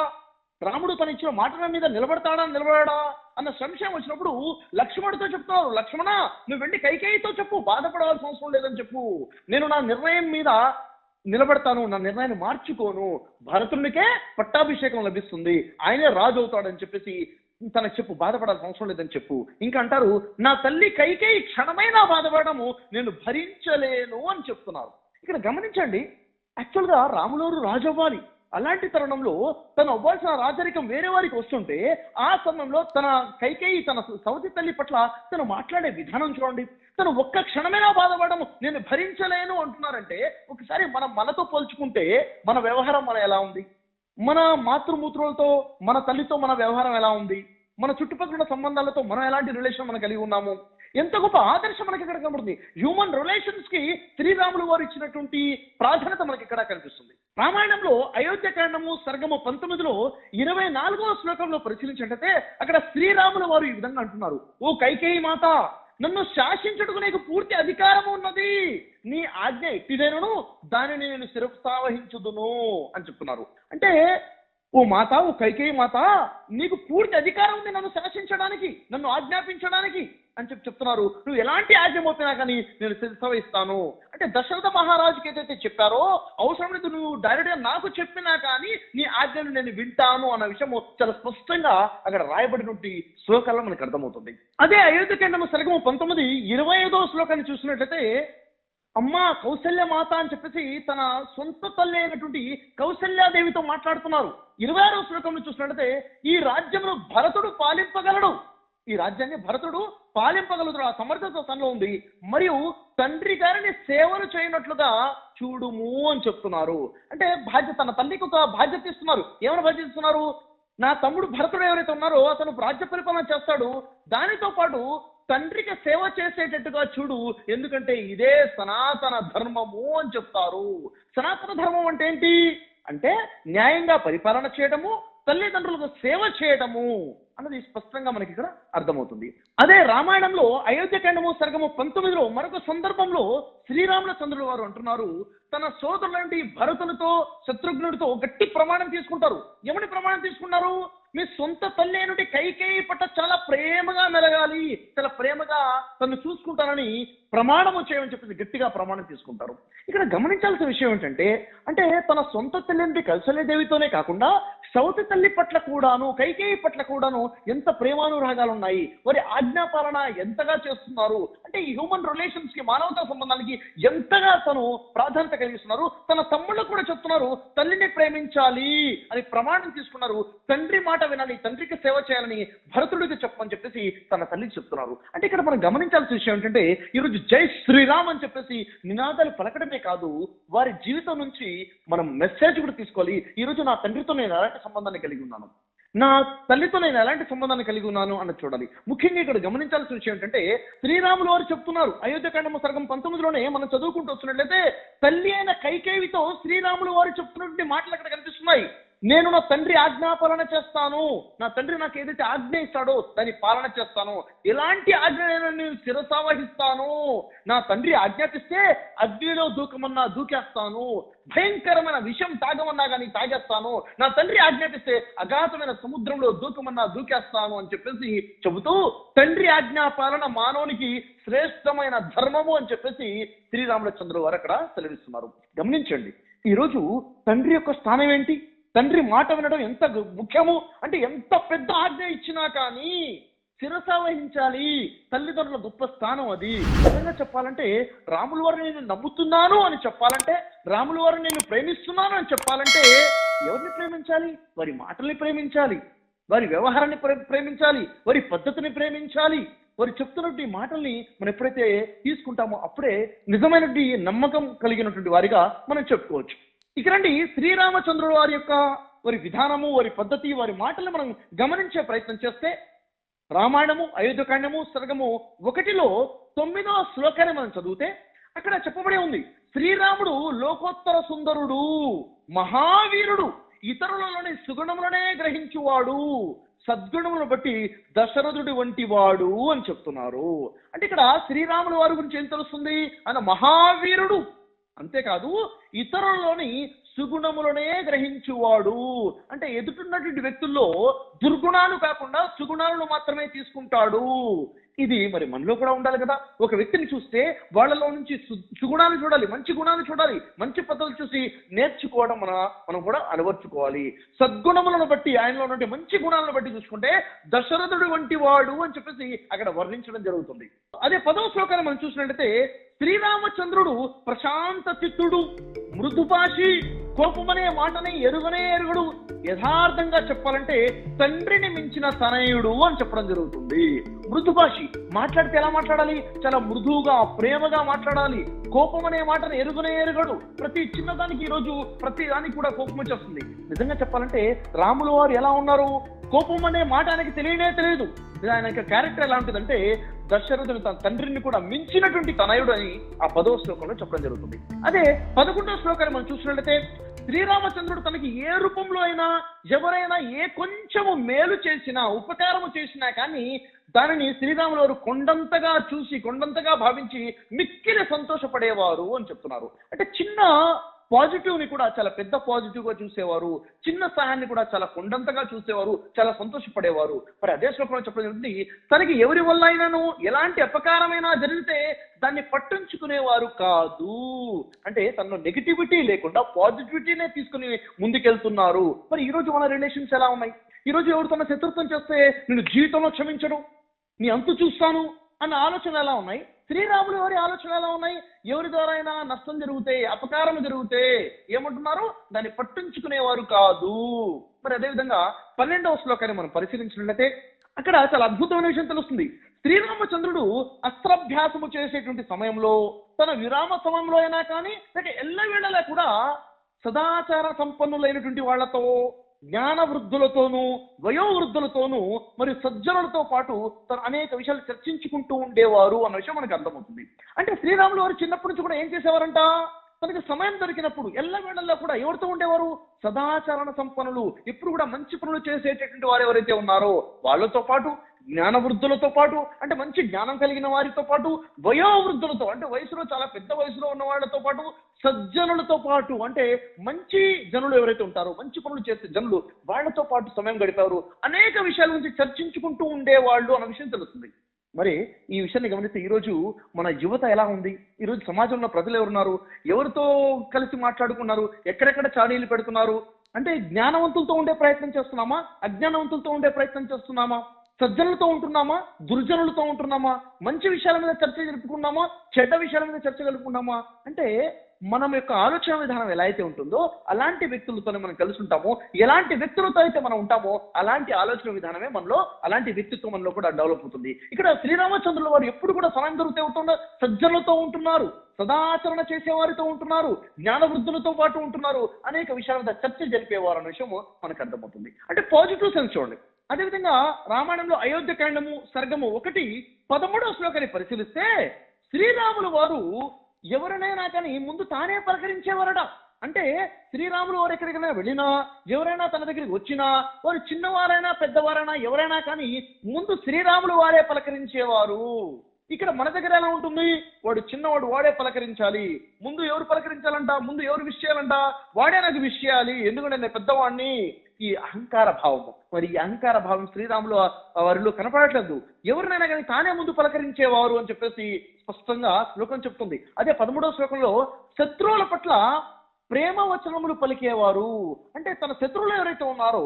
రాముడు తను ఇచ్చిన మాటల మీద నిలబడడా అన్న సంశయం వచ్చినప్పుడు లక్ష్మణుడితో చెప్తున్నారు, లక్ష్మణ నువ్వు వెళ్ళి కైకేయితో చెప్పు, బాధపడవలసిన అవసరం లేదని చెప్పు, నేను నా నిర్ణయం మీద నిలబడతాను, నా నిర్ణయాన్ని మార్చుకోను, భరతునికే పట్టాభిషేకం లభిస్తుంది, ఆయనే రాజు అవుతాడని చెప్పేసి తనకు చెప్పు, బాధపడాల్సిన అవసరం లేదని చెప్పు. ఇంకా అంటారు, నా తల్లి కైకేయి క్షణమైనా బాధపడము నేను భరించలేను అని చెప్తున్నారు. ఇక్కడ గమనించండి, యాక్చువల్గా రాములవారు రాజు అవ్వాలి, అలాంటి తరుణంలో తను అవ్వాల్సిన రాజరికం వేరే వారికి వస్తుంటే ఆ సమయంలో తన కైకేయి తన సవతి తల్లి పట్ల తను మాట్లాడే విధానం చూడండి. తను ఒక్క క్షణమైనా బాధపడము నేను భరించలేను అంటున్నారంటే ఒకసారి మనతో పోల్చుకుంటే మన వ్యవహారం మన ఎలా ఉంది, మన మాతృమూత్రులతో మన తల్లితో మన వ్యవహారం ఎలా ఉంది, మన చుట్టుపక్కల సంబంధాలతో మనం ఎలాంటి రిలేషన్ మనం కలిగి ఉన్నాము, ఎంత గొప్ప ఆదర్శం మనకి ఇక్కడ కనబడుతుంది. హ్యూమన్ రిలేషన్స్ కి శ్రీరాములు వారు ఇచ్చినటువంటి ప్రాధాన్యత మనకి ఇక్కడ కనిపిస్తుంది. రామాయణంలో అయోధ్యకాండము సర్గము 19లో 24వ శ్లోకంలో పరిశీలించినట్లయితే అక్కడ శ్రీరాములు వారు ఈ విధంగా అంటున్నారు, ఓ కైకేయి మాత, నన్ను శాసించుటకు నీకు పూర్తి అధికారం ఉన్నది, నీ ఆజ్ఞ ఎట్టిదేనను దానిని నేను శిరసావహించుదును అని చెప్తున్నారు. అంటే ఓ మాత, ఓ కైకేయి మాత, నీకు పూర్తి అధికారం ఉంది నన్ను శాసించడానికి, నన్ను ఆజ్ఞాపించడానికి అని చెప్తున్నారు. నువ్వు ఎలాంటి ఆజ్ఞ మోపినా కానీ నేను శిరసావహిస్తాను. అంటే దశరథ మహారాజుకి ఏదైతే చెప్పారో అవసరం లేదు నువ్వు డైరెక్ట్గా నాకు చెప్పినా కానీ నీ ఆజ్ఞను నేను వింటాను అన్న విషయం చాలా స్పష్టంగా అక్కడ రాయబడినటువంటి శ్లోకాల్లో మనకు అర్థమవుతుంది. అదే అయోధ్యకాండము సర్గము 19:25 శ్లోకాన్ని చూసినట్లయితే, అమ్మ కౌసల్య మాత అని చెప్పేసి తన సొంత తల్లి అయినటువంటి కౌసల్యాదేవితో మాట్లాడుతున్నారు. 26వ శ్లోకంలో చూసినట్లయితే, ఈ రాజ్యమును భరతుడు పాలింపగలడు, ఈ రాజ్యాన్ని భరతుడు పాలింపగలుగుతాడు, ఆ సమర్థత తనలో ఉంది, మరియు తండ్రి గారిని సేవలు చేయనట్లుగా చూడుము అని చెప్తున్నారు. అంటే బాధ్యత, తన తల్లికి ఒక బాధ్యత ఇస్తున్నారు. ఏమైనా బాధ్యత ఇస్తున్నారు? నా తమ్ముడు భరతుడు ఎవరైతే ఉన్నారో అతను రాజ్య పరిపాలన చేస్తాడు, దానితో పాటు తండ్రికి సేవ చేసేటట్టుగా చూడు, ఎందుకంటే ఇదే సనాతన ధర్మము అని చెప్తారు. సనాతన ధర్మం అంటే ఏంటి అంటే న్యాయంగా పరిపాలన చేయడము, తల్లిదండ్రులకు సేవ చేయడము అన్నది స్పష్టంగా మనకి ఇక్కడ అర్థమవుతుంది. అదే రామాయణంలో అయోధ్యకాండము సర్గము 19లో మరొక సందర్భంలో శ్రీరామచంద్రుడు వారు అంటున్నారు, తన సోదరులంటి భరతునితో శత్రుఘ్నుడితో గట్టి ప్రమాణం తీసుకుంటారు. ఏమని ప్రమాణం తీసుకున్నారు? మీ సొంత తల్లి అయినటువంటి కైకేయి పట్ల చాలా ప్రేమగా మెలగాలి, చాలా ప్రేమగా తను చూసుకుంటానని ప్రమాణము చేయమని చెప్పేసి గట్టిగా ప్రమాణం తీసుకుంటారు. ఇక్కడ గమనించాల్సిన విషయం ఏంటంటే, అంటే తన సొంత తల్లి కౌసల్యదేవితోనే కాకుండా సౌతి తల్లి పట్ల కూడాను, కైకేయి పట్ల కూడాను ఎంత ప్రేమానురాగాలు ఉన్నాయి, వారి ఆజ్ఞాపాలన ఎంతగా చేస్తున్నారు, అంటే ఈ హ్యూమన్ రిలేషన్స్ కి, మానవతా సంబంధానికి ఎంతగా తను ప్రాధాన్యత కలిగిస్తున్నారు. తన తమ్ముళ్ళకు కూడా చెప్తున్నారు తల్లిని ప్రేమించాలి అని ప్రమాణం తీసుకున్నారు. తండ్రి మాట వినాలి, తండ్రికి సేవ చేయాలని భరతుడికి చెప్పమని చెప్పేసి తన తల్లికి చెప్తున్నారు. అంటే ఇక్కడ మనం గమనించాల్సిన విషయం ఏంటంటే, ఈరోజు జై శ్రీరామ్ అని చెప్పేసి నినాదాలు పలకడమే కాదు, వారి జీవితం నుంచి మనం మెసేజ్ కూడా తీసుకోవాలి. ఈరోజు నా తండ్రితో నేను ఎలాంటి సంబంధాన్ని కలిగి ఉన్నాను, నా తల్లితో నేను ఎలాంటి సంబంధాన్ని కలిగి ఉన్నాను అన్నది చూడాలి. ముఖ్యంగా ఇక్కడ గమనించాల్సిన విషయం ఏంటంటే, శ్రీరాములు వారు చెప్తున్నారు అయోధ్యకాండము సర్గం 19లోనే మనం చదువుకుంటూ వస్తున్నట్లయితే, తల్లి అయిన కైకేయితో శ్రీరాములు వారు చెప్తున్నటువంటి మాటలు అక్కడ కనిపిస్తున్నాయి. నేను నా తండ్రి ఆజ్ఞాపాలన చేస్తాను, నా తండ్రి నాకు ఏదైతే ఆజ్ఞ ఇస్తాడో దాన్ని పాలన చేస్తాను, ఎలాంటి ఆజ్ఞనైనా నేను శిరసావహిస్తాను, నా తండ్రి ఆజ్ఞాపిస్తే అగ్నిలో దూకమన్నా దూకేస్తాను, భయంకరమైన విషం తాగమన్నా కానీ తాగేస్తాను, నా తండ్రి ఆజ్ఞాపిస్తే అగాధమైన సముద్రంలో దూకమన్నా దూకేస్తాను అని చెప్పేసి చెబుతూ, తండ్రి ఆజ్ఞాపాలన మానవునికి శ్రేష్టమైన ధర్మము అని చెప్పేసి శ్రీరామచంద్రుడు వారు అక్కడ సెలవిస్తున్నారు. గమనించండి, ఈరోజు తండ్రి యొక్క స్థానం ఏంటి, తండ్రి మాట వినడం ఎంత ముఖ్యము అంటే, ఎంత పెద్ద ఆజ్ఞ ఇచ్చినా కానీ శిరసావహించాలి. తల్లిదండ్రుల గొప్ప స్థానం అది. నిజంగా చెప్పాలంటే రాముల వారిని నేను నమ్ముతున్నాను అని చెప్పాలంటే, రాముల వారిని నేను ప్రేమిస్తున్నాను అని చెప్పాలంటే ఎవరిని ప్రేమించాలి? వారి మాటల్ని ప్రేమించాలి, వారి వ్యవహారాన్ని ప్రేమించాలి, వారి పద్ధతిని ప్రేమించాలి. వారు చెప్తున్నటువంటి మాటల్ని మనం ఎప్పుడైతే తీసుకుంటామో అప్పుడే నిజమైనటువంటి నమ్మకం కలిగినటువంటి వారిగా మనం చెప్పుకోవచ్చు. ఇక రండి, శ్రీరామచంద్రుడు వారి యొక్క వారి విధానము, వారి పద్ధతి, వారి మాటలు మనం గమనించే ప్రయత్నం చేస్తే, రామాయణము అయోధ్యకాండము సర్గము 1లో 9వ శ్లోకాన్ని మనం చదివితే అక్కడ చెప్పబడి ఉంది, శ్రీరాముడు లోకోత్తర సుందరుడు, మహావీరుడు, ఇతరులలోని సుగుణములనే గ్రహించువాడు, సద్గుణములను బట్టి దశరథుడి వంటి వాడు అని చెప్తున్నారు. అంటే ఇక్కడ శ్రీరాముల వారి గురించి ఏం తెలుస్తుంది? ఆయన మహావీరుడు, అంతేకాదు ఇతరులలోని సుగుణములనే గ్రహించువాడు. అంటే ఎదుటిన్నటువంటి వ్యక్తుల్లో దుర్గుణాలు కాకుండా సుగుణాలను మాత్రమే తీసుకుంటాడు. ఇది మరి మనలో కూడా ఉండాలి కదా. ఒక వ్యక్తిని చూస్తే వాళ్ళలో నుంచి సుగుణాలు చూడాలి, మంచి గుణాలు చూడాలి, మంచి పద్ధతులు చూసి నేర్చుకోవడం మనం కూడా అలవర్చుకోవాలి. సద్గుణములను బట్టి, ఆయనలో ఉన్నటువంటి మంచి గుణాలను బట్టి చూసుకుంటే దశరథుడు వంటి వాడు అని చెప్పేసి అక్కడ వర్ణించడం జరుగుతుంది. అదే 10వ శ్లోకాన్ని మనం చూసినట్లయితే, శ్రీరామచంద్రుడు ప్రశాంత చిత్తుడు, మృదుభాషి, కోపమనే మాటని ఎరుగనే ఎరుగుడు, యథార్థంగా చెప్పాలంటే తండ్రిని మించిన తనయుడు అని చెప్పడం జరుగుతుంది. మృదుభాషి, మాట్లాడితే ఎలా మాట్లాడాలి? చాలా మృదువుగా, ప్రేమగా మాట్లాడాలి. కోపం అనే మాటను ఎరుగునే ఎరుగడు. ప్రతి చిన్నదానికి ఈరోజు ప్రతి దానికి కూడా కోపం వచ్చేస్తుంది. నిజంగా చెప్పాలంటే రాములు వారు ఎలా ఉన్నారు? కోపం అనే మాట ఆయనకి తెలియనే తెలియదు. ఆయన యొక్క క్యారెక్టర్ ఎలా ఉంటుందంటే, దశరథుడు తన తండ్రిని కూడా మించినటువంటి తనయుడు అని ఆ 10వ శ్లోకంలో చెప్పడం జరుగుతుంది. అదే 11వ శ్లోకాన్ని మనం చూసినట్లయితే, శ్రీరామచంద్రుడు తనకి ఏ రూపంలో అయినా ఎవరైనా ఏ కొంచెము మేలు చేసినా, ఉపకారము చేసినా కానీ దానిని శ్రీరాములు వారు కొండంతగా చూసి కొండంతగా భావించి మిక్కిలి సంతోషపడేవారు అని చెప్తున్నారు. అంటే చిన్న పాజిటివ్ ని కూడా చాలా పెద్ద పాజిటివ్ గా చూసేవారు, చిన్న సహాయాన్ని కూడా చాలా కొండంతగా చూసేవారు, చాలా సంతోషపడేవారు. మరి అదే శ్లోకంలో చెప్పడం జరుగుతుంది, తనకి ఎవరి వల్ల అయినాను ఎలాంటి అపకారమైనా జరిగితే దాన్ని పట్టించుకునేవారు కాదు. అంటే తనలో నెగిటివిటీ లేకుండా పాజిటివిటీనే తీసుకుని ముందుకెళ్తున్నారు. మరి ఈ రోజు మన రిలేషన్స్ ఎలా ఉన్నాయి? ఈ రోజు ఎవరు తన శత్రుత్వం చేస్తే నేను జీవితంలో క్షమించను, నీ అంతు చూస్తాను అన్న ఆలోచనలు ఎలా ఉన్నాయి? శ్రీరాములు వారి ఆలోచన ఎలా ఉన్నాయి? ఎవరి ద్వారా అయినా నష్టం జరిగితే, అపకారం జరిగితే ఏమంటున్నారు? దాన్ని పట్టించుకునేవారు కాదు. మరి అదేవిధంగా 12వ శ్లోకాన్ని మనం పరిశీలించినట్లయితే అక్కడ చాలా అద్భుతమైన విషయం తెలుస్తుంది. శ్రీరామచంద్రుడు అస్త్రాభ్యాసము చేసేటువంటి సమయంలో, తన విరామ సమయంలో అయినా కానీ లేక ఎల్లవేళలా కూడా సదాచార సంపన్నులైనటువంటి వాళ్లతో, జ్ఞాన వృద్ధులతోనూ, వయోవృద్ధులతోనూ మరియు సజ్జనులతో పాటు తను అనేక విషయాలు చర్చించుకుంటూ ఉండేవారు అన్న విషయం మనకు అర్థమవుతుంది. అంటే శ్రీరాములు వారు చిన్నప్పటి నుంచి కూడా ఏం చేసేవారంట? తనకి సమయం దొరికినప్పుడు ఎల్లవేళల్లో కూడా ఎవరితో ఉండేవారు? సదాచరణ సంపన్నులు, ఎప్పుడు కూడా మంచి పనులు చేసేటటువంటి వారు ఎవరైతే ఉన్నారో వాళ్ళతో పాటు, జ్ఞాన వృద్ధులతో పాటు అంటే మంచి జ్ఞానం కలిగిన వారితో పాటు, వయోవృద్ధులతో అంటే వయసులో చాలా పెద్ద వయసులో ఉన్న వాళ్ళతో పాటు, సజ్జనులతో పాటు అంటే మంచి జనులు ఎవరైతే ఉంటారో, మంచి పనులు చేసే జనులు, వాళ్ళతో పాటు సమయం గడిపేవారు. అనేక విషయాల గురించి చర్చించుకుంటూ ఉండేవాళ్ళు అన్న విషయం తెలుస్తుంది. మరి ఈ విషయాన్ని గమనిస్తే ఈరోజు మన యువత ఎలా ఉంది? ఈరోజు సమాజంలో ప్రజలు ఎవరున్నారు? ఎవరితో కలిసి మాట్లాడుకున్నారు? ఎక్కడెక్కడ చాడీలు పెడుతున్నారు? అంటే జ్ఞానవంతులతో ఉండే ప్రయత్నం చేస్తున్నామా? అజ్ఞానవంతులతో ఉండే ప్రయత్నం చేస్తున్నామా? సజ్జనులతో ఉంటున్నామా? దుర్జనులతో ఉంటున్నామా? మంచి విషయాల మీద చర్చ జరుపుకున్నామా? చెడ్డ విషయాల మీద చర్చ జరుపుకున్నామా? అంటే మనం యొక్క ఆలోచన విధానం ఎలా అయితే ఉంటుందో అలాంటి వ్యక్తులతోనే మనం కలిసి ఉంటామో, ఎలాంటి వ్యక్తులతో అయితే మనం ఉంటామో అలాంటి ఆలోచన విధానమే మనలో, అలాంటి వ్యక్తిత్వం మనలో కూడా డెవలప్ అవుతుంది. ఇక్కడ శ్రీరామచంద్రుల వారు ఎప్పుడు కూడా సమయం దొరికితే ఉంటున్నారు, సజ్జనులతో ఉంటున్నారు, సదాచరణ చేసేవారితో ఉంటున్నారు, జ్ఞాన వృద్ధులతో పాటు ఉంటున్నారు, అనేక విషయాల మీద చర్చ జరిపేవారు అనే విషయం మనకు అర్థమవుతుంది. అంటే పాజిటివ్ సెన్స్ చూడండి. అదేవిధంగా రామాయణంలో అయోధ్యకాండము సర్గము 1:13వ శ్లోకాన్ని పరిశీలిస్తే శ్రీరాములు వారు ఎవరినైనా కానీ ముందు తానే పలకరించేవారట. అంటే శ్రీరాములు వారు ఎక్కడికైనా వెళ్ళినా, ఎవరైనా తన దగ్గరికి వచ్చినా, వారు చిన్నవారైనా పెద్దవారైనా ఎవరైనా కానీ ముందు శ్రీరాములు వారే పలకరించేవారు. ఇక్కడ మన దగ్గర ఎలా ఉంటుంది? వాడు చిన్నవాడు, వాడే పలకరించాలి. ముందు ఎవరు పలకరించాలంట? ముందు ఎవరు విష్ చేయాలంట? వాడే నాకు విష్ చేయాలి, ఎందుకంటే నేను పెద్దవాడిని. ఈ అహంకార భావము, మరి ఈ అహంకార భావం శ్రీరాములు వారిలో కనపడట్లేదు. ఎవరినైనా కానీ తానే ముందు పలకరించేవారు అని చెప్పేసి స్పష్టంగా శ్లోకం చెప్తుంది. అదే 13వ శ్లోకంలో శత్రువుల పట్ల ప్రేమ వచనములు పలికేవారు. అంటే తన శత్రువులు ఎవరైతే ఉన్నారో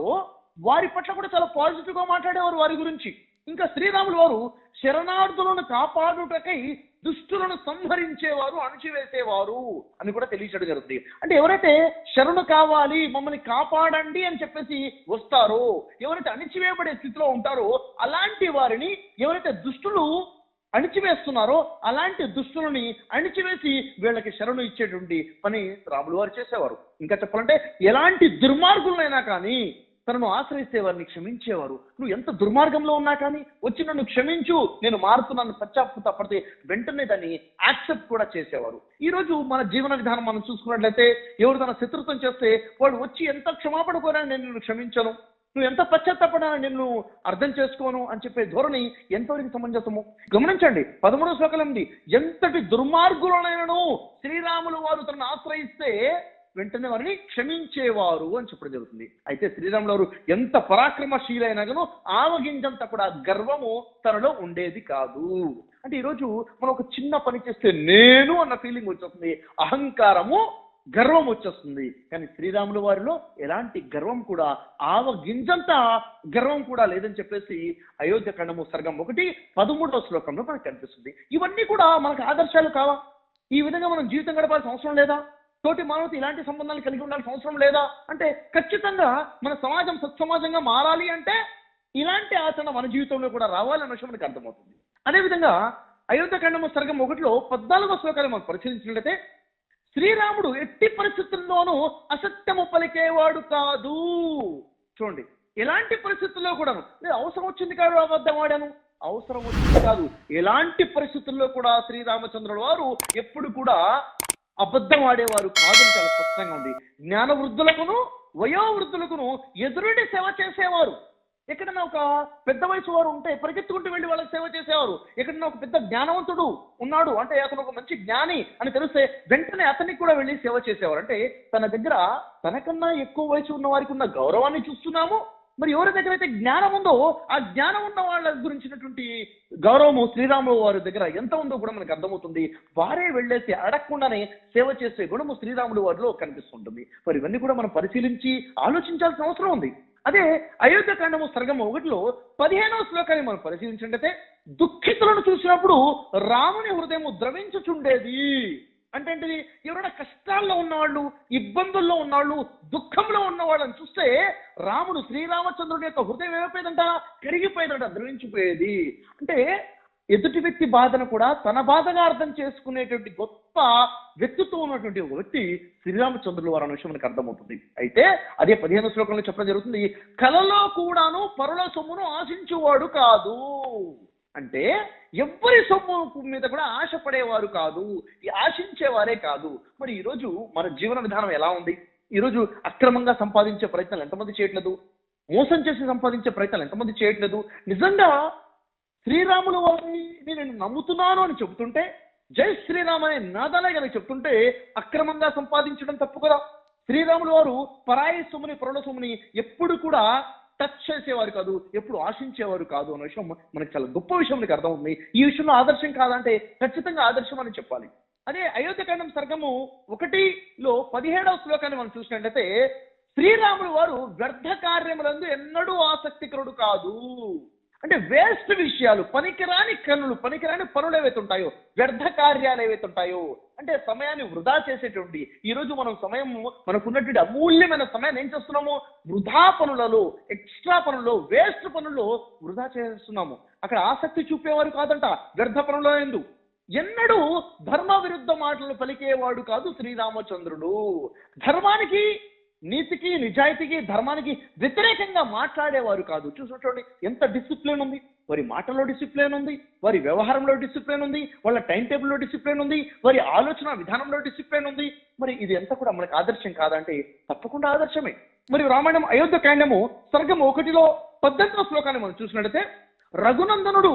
వారి పట్ల కూడా చాలా పాజిటివ్ గా మాట్లాడేవారు వారి గురించి. ఇంకా శ్రీరాములు వారు శరణార్థులను కాపాడుటకై దుష్టులను సంహరించేవారు, అణచివేసేవారు అని కూడా తెలియచేయడం జరుగుతుంది. అంటే ఎవరైతే శరణు కావాలి, మమ్మల్ని కాపాడండి అని చెప్పేసి వస్తారో, ఎవరైతే అణిచివేయబడే స్థితిలో ఉంటారో అలాంటి వారిని, ఎవరైతే దుష్టులు అణిచివేస్తున్నారో అలాంటి దుష్టులని అణిచివేసి వీళ్ళకి శరణు ఇచ్చేటువంటి పని రాములు వారు చేసేవారు. ఇంకా చెప్పాలంటే ఎలాంటి దుర్మార్గులైనా కానీ తనను ఆశ్రయిస్తే వారిని క్షమించేవారు. నువ్వు ఎంత దుర్మార్గంలో ఉన్నా కానీ వచ్చి నన్ను క్షమించు, నేను మారుతున్నాను, పశ్చాత్తాపడితే వెంటనే దాన్ని యాక్సెప్ట్ కూడా చేసేవారు. ఈ రోజు మన జీవన విధానం మనం చూసుకున్నట్లయితే ఎవరు తన శత్రుత్వం చేస్తే వాడు వచ్చి ఎంత క్షమాపణ కోరా నేను నిన్ను క్షమించను, నువ్వు ఎంత పశ్చాత్తాపడినా నిన్ను అర్థం చేసుకోను అని చెప్పే ధోరణి ఎంతవరకు సమంజసము? గమనించండి, 13వ శ్లోకంలో ఉంది, ఎంతటి దుర్మార్గులనైనను శ్రీరాములు వారు తనను ఆశ్రయిస్తే వెంటనే వారిని క్షమించేవారు అని చెప్పడం జరుగుతుంది. అయితే శ్రీరాములు వారు ఎంత పరాక్రమశీలైనా గాను ఆవగింజంత కూడా గర్వము తనలో ఉండేది కాదు. అంటే ఈరోజు మనం ఒక చిన్న పని చేస్తే నేను అన్న ఫీలింగ్ వచ్చేస్తుంది, అహంకారము, గర్వం వచ్చేస్తుంది. కానీ శ్రీరాములు వారిలో ఎలాంటి గర్వం కూడా, ఆవగింజంత గర్వం కూడా లేదని చెప్పేసి అయోధ్యకాండము సర్గం 1:13వ శ్లోకంలో మనకు కనిపిస్తుంది. ఇవన్నీ కూడా మనకు ఆదర్శాలు కావా? ఈ విధంగా మనం జీవితం గడపాల్సిన అవసరం లేదా? తోటి మానవుతో ఇలాంటి సంబంధాలు కలిగి ఉండాల్సిన అవసరం లేదా? అంటే ఖచ్చితంగా మన సమాజం సత్సమాజంగా మారాలి అంటే ఇలాంటి ఆచరణ మన జీవితంలో కూడా రావాలన్న విషయం మనకు అర్థమవుతుంది. అదేవిధంగా అయోధ్యకాండము సర్గం 1:14వ శ్లోకాన్ని మనం పరిశీలించినట్లయితే శ్రీరాముడు ఎట్టి పరిస్థితుల్లోనూ అసత్యము పలికేవాడు కాదు. చూడండి, ఎలాంటి పరిస్థితుల్లో కూడా అవసరం వచ్చింది కాదు అబద్ధం ఆడాను, అవసరం వచ్చింది కాదు, ఎలాంటి పరిస్థితుల్లో కూడా శ్రీరామచంద్రుల వారు ఎప్పుడు కూడా అబద్ధం ఆడేవారు కాదని చాలా స్పష్టంగా ఉంది. జ్ఞాన వృద్ధులకును వయోవృద్ధులకును ఎదురుడి సేవ చేసేవారు. ఎక్కడన్నా ఒక పెద్ద వయసు వారు ఉంటే పరిగెత్తుకుంటూ వెళ్ళి వాళ్ళకి సేవ చేసేవారు. ఎక్కడన్నా ఒక పెద్ద జ్ఞానవంతుడు ఉన్నాడు అంటే అతను ఒక మంచి జ్ఞాని అని తెలిస్తే వెంటనే అతనికి కూడా వెళ్ళి సేవ చేసేవారు. అంటే తన దగ్గర తనకన్నా ఎక్కువ వయసు ఉన్న వారికి ఉన్న గౌరవాన్ని చూస్తున్నాము. మరి ఎవరి దగ్గర అయితే జ్ఞానం ఉందో ఆ జ్ఞానం ఉన్న వాళ్ళ గురించినటువంటి గౌరవము శ్రీరాములు వారి దగ్గర ఎంత ఉందో కూడా మనకు అర్థమవుతుంది. వారే వెళ్ళేసి అడగకుండానే సేవ చేసే గుణము శ్రీరాములు వారిలో కనిపిస్తుంటుంది. మరి ఇవన్నీ కూడా మనం పరిశీలించి ఆలోచించాల్సిన అవసరం ఉంది. అదే అయోధ్యకాండము సర్గము 1లో 15వ శ్లోకాన్ని మనం పరిశీలించినట్లయితే దుఃఖితులను చూసినప్పుడు రాముని హృదయం ద్రవించుచుండేది. అంటే ఏంటిది? ఎవరైనా కష్టాల్లో ఉన్నవాళ్ళు, ఇబ్బందుల్లో ఉన్నవాళ్ళు, దుఃఖంలో ఉన్న వాళ్ళని చూస్తే రాముడు శ్రీరామచంద్రుడి యొక్క హృదయం ఏమైపోయేదంట? కరిగిపోయేదంట, ద్రవించిపోయేది. అంటే ఎదుటి వ్యక్తి బాధను కూడా తన బాధగా అర్థం చేసుకునేటువంటి గొప్ప వ్యక్తిత్వం ఉన్నటువంటి ఒక వ్యక్తి శ్రీరామచంద్రులు వారు అనే విషయం మనకు అర్థమవుతుంది. అయితే అదే 15వ శ్లోకంలో చెప్పడం జరుగుతుంది, కలలో కూడాను పరుల సొమ్మును ఆశించేవాడు కాదు. అంటే ఎవ్వరి సొమ్ము మీద కూడా ఆశపడేవారు కాదు, ఆశించేవారే కాదు. మరి ఈరోజు మన జీవన విధానం ఎలా ఉంది? ఈరోజు అక్రమంగా సంపాదించే ప్రయత్నాలు ఎంతమంది చేయట్లేదు? మోసం చేసి సంపాదించే ప్రయత్నాలు ఎంతమంది చేయట్లేదు? నిజంగా శ్రీరాముల వారిని నేను నమ్ముతున్నాను అని చెబుతుంటే, జై శ్రీరామ్ అనే నాదాలే కనుక చెప్తుంటే అక్రమంగా సంపాదించడం తప్పు కదా. శ్రీరాములు వారు పరాయి సొమ్ముని, పరుల సొమ్ముని ఎప్పుడు కూడా టచ్ చేసేవారు కాదు, ఎప్పుడు ఆశించేవారు కాదు అనే విషయం మనకు చాలా గొప్ప విషయం మనకు అర్థమవుతుంది. ఈ విషయంలో ఆదర్శం కాదంటే ఖచ్చితంగా ఆదర్శం అని చెప్పాలి. అదే అయోధ్యకాండం సర్గము 1లో 17వ శ్లోకాన్ని మనం చూసినట్లయితే శ్రీరాములు వారు వ్యర్థ కార్యములందు ఎన్నడూ ఆసక్తికరుడు కాదు. అంటే వేస్ట్ విషయాలు, పనికిరాని పనికిరాని పనులు ఏవైతే ఉంటాయో, వ్యర్థ కార్యాలు ఏవైతే ఉంటాయో, అంటే సమయాన్ని వృధా చేసేటువంటి, ఈరోజు మనం మనకున్నటువంటి అమూల్యమైన సమయాన్ని ఏం చేస్తున్నాము? వృధా పనులలో, ఎక్స్ట్రా పనుల్లో, వేస్ట్ పనుల్లో వృధా చేస్తున్నాము. అక్కడ ఆసక్తి చూపేవారు కాదంట వ్యర్థ పనుల యందు. ఎన్నడూ ధర్మ విరుద్ధ మాటలు పలికేవాడు కాదు శ్రీరామచంద్రుడు. ధర్మానికి, నీతికి, నిజాయితీకి, ధర్మానికి వ్యతిరేకంగా మాట్లాడేవారు కాదు. చూడండి ఎంత డిసిప్లిన్ ఉంది, వారి మాటల్లో డిసిప్లిన్ ఉంది, వారి వ్యవహారంలో డిసిప్లిన్ ఉంది, వాళ్ళ టైం టేబుల్లో డిసిప్లిన్ ఉంది, వారి ఆలోచన విధానంలో డిసిప్లిన్ ఉంది. మరి ఇది ఎంత కూడా మనకు ఆదర్శం కాదంటే తప్పకుండా ఆదర్శమే. మరి రామాయణం అయోధ్యకాండము సర్గం 1లో 18వ శ్లోకాన్ని మనం చూసినట్లయితే రఘునందనుడు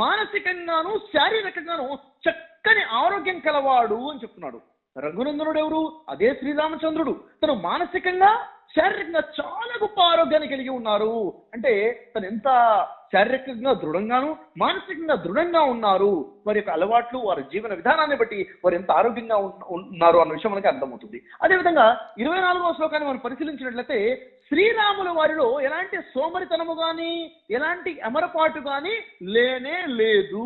మానసికంగాను శారీరకంగాను చక్కని ఆరోగ్యం కలవాడు అని చెప్తున్నాడు. రఘునందనుడు ఎవరు? అదే శ్రీరామచంద్రుడు. తను మానసికంగా, శారీరకంగా చాలా గొప్ప ఆరోగ్యాన్ని కలిగి ఉన్నారు. అంటే తను ఎంత శారీరకంగా దృఢంగాను, మానసికంగా దృఢంగా ఉన్నారు. వారి యొక్క అలవాట్లు, వారి జీవన విధానాన్ని బట్టి వారు ఎంత ఆరోగ్యంగా ఉన్నారు అన్న విషయం మనకి అర్థమవుతుంది. అదేవిధంగా 24వ శ్లోకాన్ని మనం పరిశీలించినట్లయితే శ్రీరాముల వారిలో ఎలాంటి సోమరితనము కానీ, ఎలాంటి ఎమరపాటు కానీ లేనే లేదు.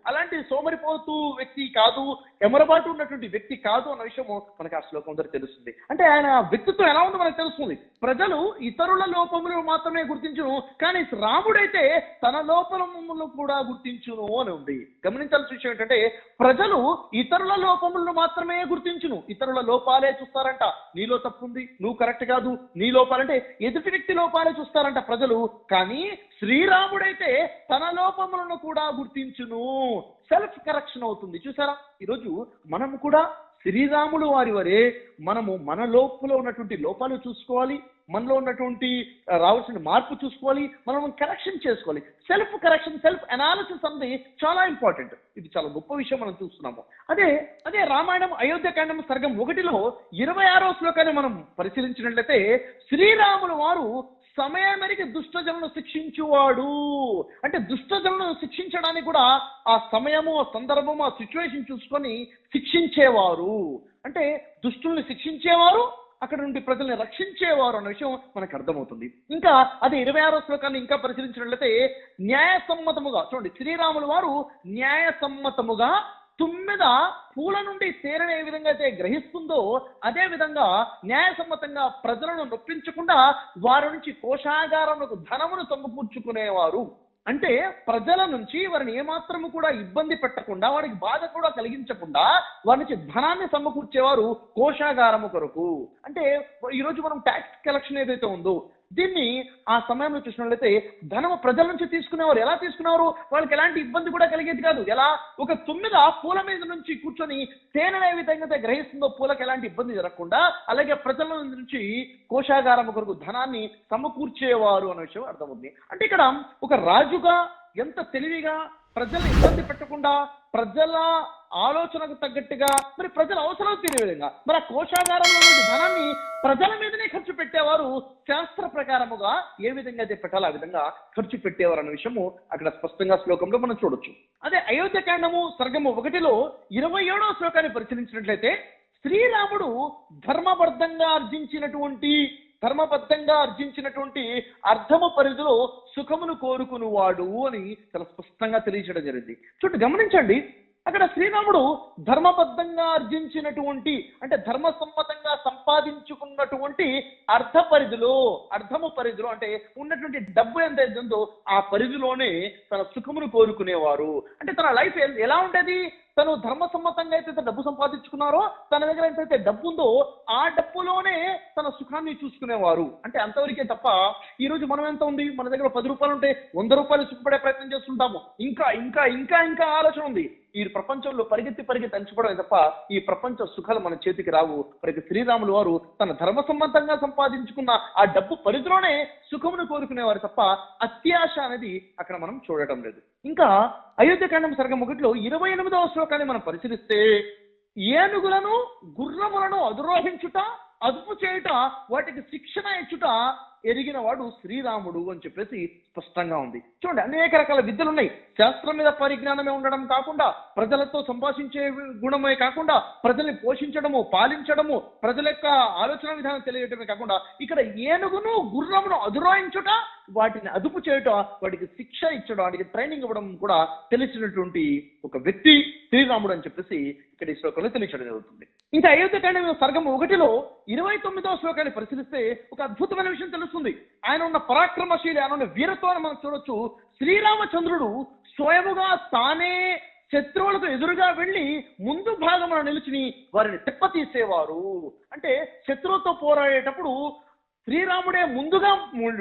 అలాంటి సోమరిపోతూ వ్యక్తి కాదు, ఎమరపాటు ఉన్నటువంటి వ్యక్తి కాదు అన్న విషయము మనకి ఆ శ్లోకం ద్వారా తెలుస్తుంది. అంటే ఆయన వ్యక్తిత్వం ఎలా ఉందో మనకు తెలుస్తుంది. ప్రజలు ఇతరుల లోపములు మాత్రమే గుర్తించును, కానీ రాముడైతే తన లోపములను కూడా గుర్తించును అని ఉంది. గమనించాల్సిన విషయం ఏంటంటే ప్రజలు ఇతరుల లోపములను మాత్రమే గుర్తించును, ఇతరుల లోపాలే చూస్తారంట. నీలో తప్పుంది, నువ్వు కరెక్ట్ కాదు, నీ లోపాలంటే ఎదుటి వ్యక్తి లోపాలే చూస్తారంట ప్రజలు. కానీ శ్రీరాముడైతే తన లోపములను కూడా గుర్తించును, సెల్ఫ్ కరెక్షన్ అవుతుంది. చూసారా, ఈరోజు మనము కూడా శ్రీరాములు వారి వరే మనము మన లోపల ఉన్నటువంటి లోపాలు చూసుకోవాలి, మనలో ఉన్నటువంటి రావాల్సిన మార్పు చూసుకోవాలి, మనం కరెక్షన్ చేసుకోవాలి. సెల్ఫ్ కరెక్షన్, సెల్ఫ్ అనాలిసిస్ అనేది చాలా ఇంపార్టెంట్. ఇది చాలా గొప్ప విషయం మనం చూస్తున్నాము. అదే రామాయణం అయోధ్యకాండం సర్గం 1లో 26వ శ్లోకాన్ని మనం పరిశీలించినట్లయితే శ్రీరాములు వారు సమయమేరకు దుష్టజనులను శిక్షించువాడు. అంటే దుష్టజనులను శిక్షించడానికి కూడా ఆ సమయము, ఆ సందర్భము, ఆ సిచ్యువేషన్ చూసుకొని శిక్షించేవారు. అంటే దుష్టుల్ని శిక్షించేవారు, అక్కడ నుండి ప్రజల్ని రక్షించేవారు అన్న విషయం మనకు అర్థమవుతుంది. ఇంకా అదే 26వ శ్లోకాన్ని ఇంకా పరిశీలించినట్లయితే న్యాయసమ్మతముగా చూడండి, శ్రీరాములు వారు న్యాయసమ్మతముగా తుమ్మెద పూల నుండి తేనె ఏ విధంగా అయితే గ్రహిస్తుందో అదే విధంగా న్యాయసమ్మతంగా ప్రజలను నొప్పించకుండా వారి నుంచి కోశాగారములకు ధనమును సమకూర్చుకునేవారు. అంటే ప్రజల నుంచి వారిని ఏమాత్రము కూడా ఇబ్బంది పెట్టకుండా, వారికి బాధ కూడా కలిగించకుండా వారి నుంచి ధనాన్ని సమకూర్చేవారు కోశాగారము కొరకు. అంటే ఈరోజు మనం ట్యాక్స్ కలెక్షన్ ఏదైతే ఉందో, దీన్ని ఆ సమయంలో చూసినట్లయితే ధనము ప్రజల నుంచి తీసుకునేవారు. ఎలా తీసుకునేవారు? వాళ్ళకి ఎలాంటి ఇబ్బంది కూడా కలిగేది కాదు. ఎలా? ఒక తుమ్మిద పూల మీద నుంచి కూర్చొని తేనె ఏ విధంగా గ్రహిస్తుందో పూలకు ఎలాంటి ఇబ్బంది జరగకుండా, అలాగే ప్రజల నుంచి కోశాగారం కొరకు ధనాన్ని సమకూర్చేవారు అనే విషయం అర్థమవుతుంది. అంటే ఇక్కడ ఒక రాజుగా ఎంత తెలివిగా ప్రజల్ని ఇబ్బంది పెట్టకుండా, ప్రజల ఆలోచనకు తగ్గట్టుగా, మరి ప్రజల అవసరాలు తీరే విధంగా మరి ఆ కోశాగారంలో ధనాన్ని ప్రజల మీదనే ఖర్చు పెట్టేవారు. శాస్త్ర ప్రకారముగా ఏ విధంగా అయితే పెట్టాలో ఆ విధంగా ఖర్చు పెట్టేవారు అన్న విషయము అక్కడ స్పష్టంగా శ్లోకంలో మనం చూడొచ్చు. అదే అయోధ్యకాండము సర్గము 1లో 27వ శ్లోకాన్ని పరిశీలించినట్లయితే, శ్రీరాముడు ధర్మబద్ధంగా అర్జించినటువంటి అర్థము పరిధిలో సుఖమును కోరుకునేవాడు అని చాలా స్పష్టంగా తెలియజేయడం జరిగింది. చూడండి, గమనించండి, అక్కడ శ్రీరాముడు ధర్మబద్ధంగా అర్జించినటువంటి అంటే ధర్మసమ్మతంగా సంపాదించుకున్నటువంటి అర్థము పరిధిలో అంటే ఉన్నటువంటి డబ్బు ఎంత ఉందో ఆ పరిధిలోనే తన సుఖమును కోరుకునేవారు. అంటే తన లైఫ్ ఎలా ఉండేది? తను ధర్మసమ్మతంగా అయితే డబ్బు సంపాదించుకున్నారో, తన దగ్గర ఎంతైతే డబ్బు ఉందో ఆ డబ్బులోనే తన సుఖాన్ని చూసుకునేవారు. అంటే అంతవరకే తప్ప ఈ రోజు మనం ఎంత ఉంది? మన దగ్గర 10 రూపాయలు ఉంటే 100 రూపాయలు సుఖపడే ప్రయత్నం చేస్తుంటాము. ఇంకా ఇంకా ఇంకా ఇంకా ఆలోచన ఉంది. ఈ ప్రపంచంలో పరిగెత్తి అంచుకోవడమే తప్ప ఈ ప్రపంచ సుఖాలు మన చేతికి రావు. మరి శ్రీరాములు వారు తన ధర్మసమ్మతంగా సంపాదించుకున్న ఆ డబ్బు పరిధిలోనే సుఖమును కోరుకునేవారు తప్ప అత్యాశ అనేది అక్కడ మనం చూడటం లేదు. ఇంకా అయోధ్యకాండం సర్గం 1లో 28వ శ్లోకాన్ని మనం పరిశీలిస్తే, ఏనుగులను గుర్రములను అధిరోహించుట, అదుపు చేయుట, వాటికి శిక్షణ ఇచ్చుట ఎరిగిన వాడు శ్రీరాముడు అని చెప్పేసి స్పష్టంగా ఉంది. చూడండి, అనేక రకాల విద్యలు ఉన్నాయి. శాస్త్రం మీద పరిజ్ఞానమే ఉండడం కాకుండా, ప్రజలతో సంభాషించే గుణమే కాకుండా, ప్రజల్ని పోషించడము, పాలించడము, ప్రజల యొక్క ఆలోచన విధానం తెలియటమే కాకుండా, ఇక్కడ ఏనుగును గుర్రమును అధిరోహించుట, వాటిని అదుపు చేయట, వాటికి శిక్ష ఇచ్చడం, వాటికి ట్రైనింగ్ ఇవ్వడం కూడా తెలిసినటువంటి ఒక వ్యక్తి శ్రీరాముడు అని చెప్పేసి ఇక్కడ ఈ శ్లోకంలో తెలియచడం జరుగుతుంది. ఇంకా అయోధ్యకాండం సర్గం 1లో 29వ శ్లోకాన్ని పరిశీలిస్తే ఒక అద్భుతమైన విషయం తెలుస్తుంది. ఆయన ఉన్న పరాక్రమశీలి, ఆయన ఉన్న వీరత్వాన్ని మనం చూడొచ్చు. శ్రీరామచంద్రుడు స్వయముగా తానే శత్రువులకు ఎదురుగా వెళ్ళి ముందు భాగమున నిలిచి వారిని తిప్పతీసేవారు. అంటే శత్రువుతో పోరాడేటప్పుడు శ్రీరాముడే ముందుగా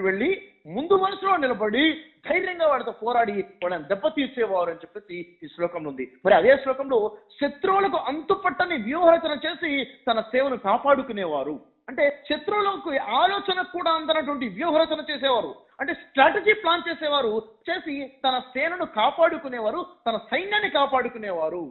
వెళ్ళి ముందు మనసులో నిలబడి ధైర్యంగా వాడితో పోరాడి వాళ్ళని దెబ్బతీసేవారు అని చెప్పేసి ఈ శ్లోకంలో ఉంది. మరి అదే శ్లోకంలో శత్రువులకు అంతుపట్టని వ్యూహరచన చేసి తన సేవను కాపాడుకునేవారు. అంటే శత్రువులకు ఆలోచన కూడా అందనటువంటి వ్యూహరచన చేసేవారు. అంటే స్ట్రాటజీ ప్లాన్ చేసేవారు, చేసి తన సేనను కాపాడుకునేవారు, తన సైన్యాన్ని కాపాడుకునేవారు.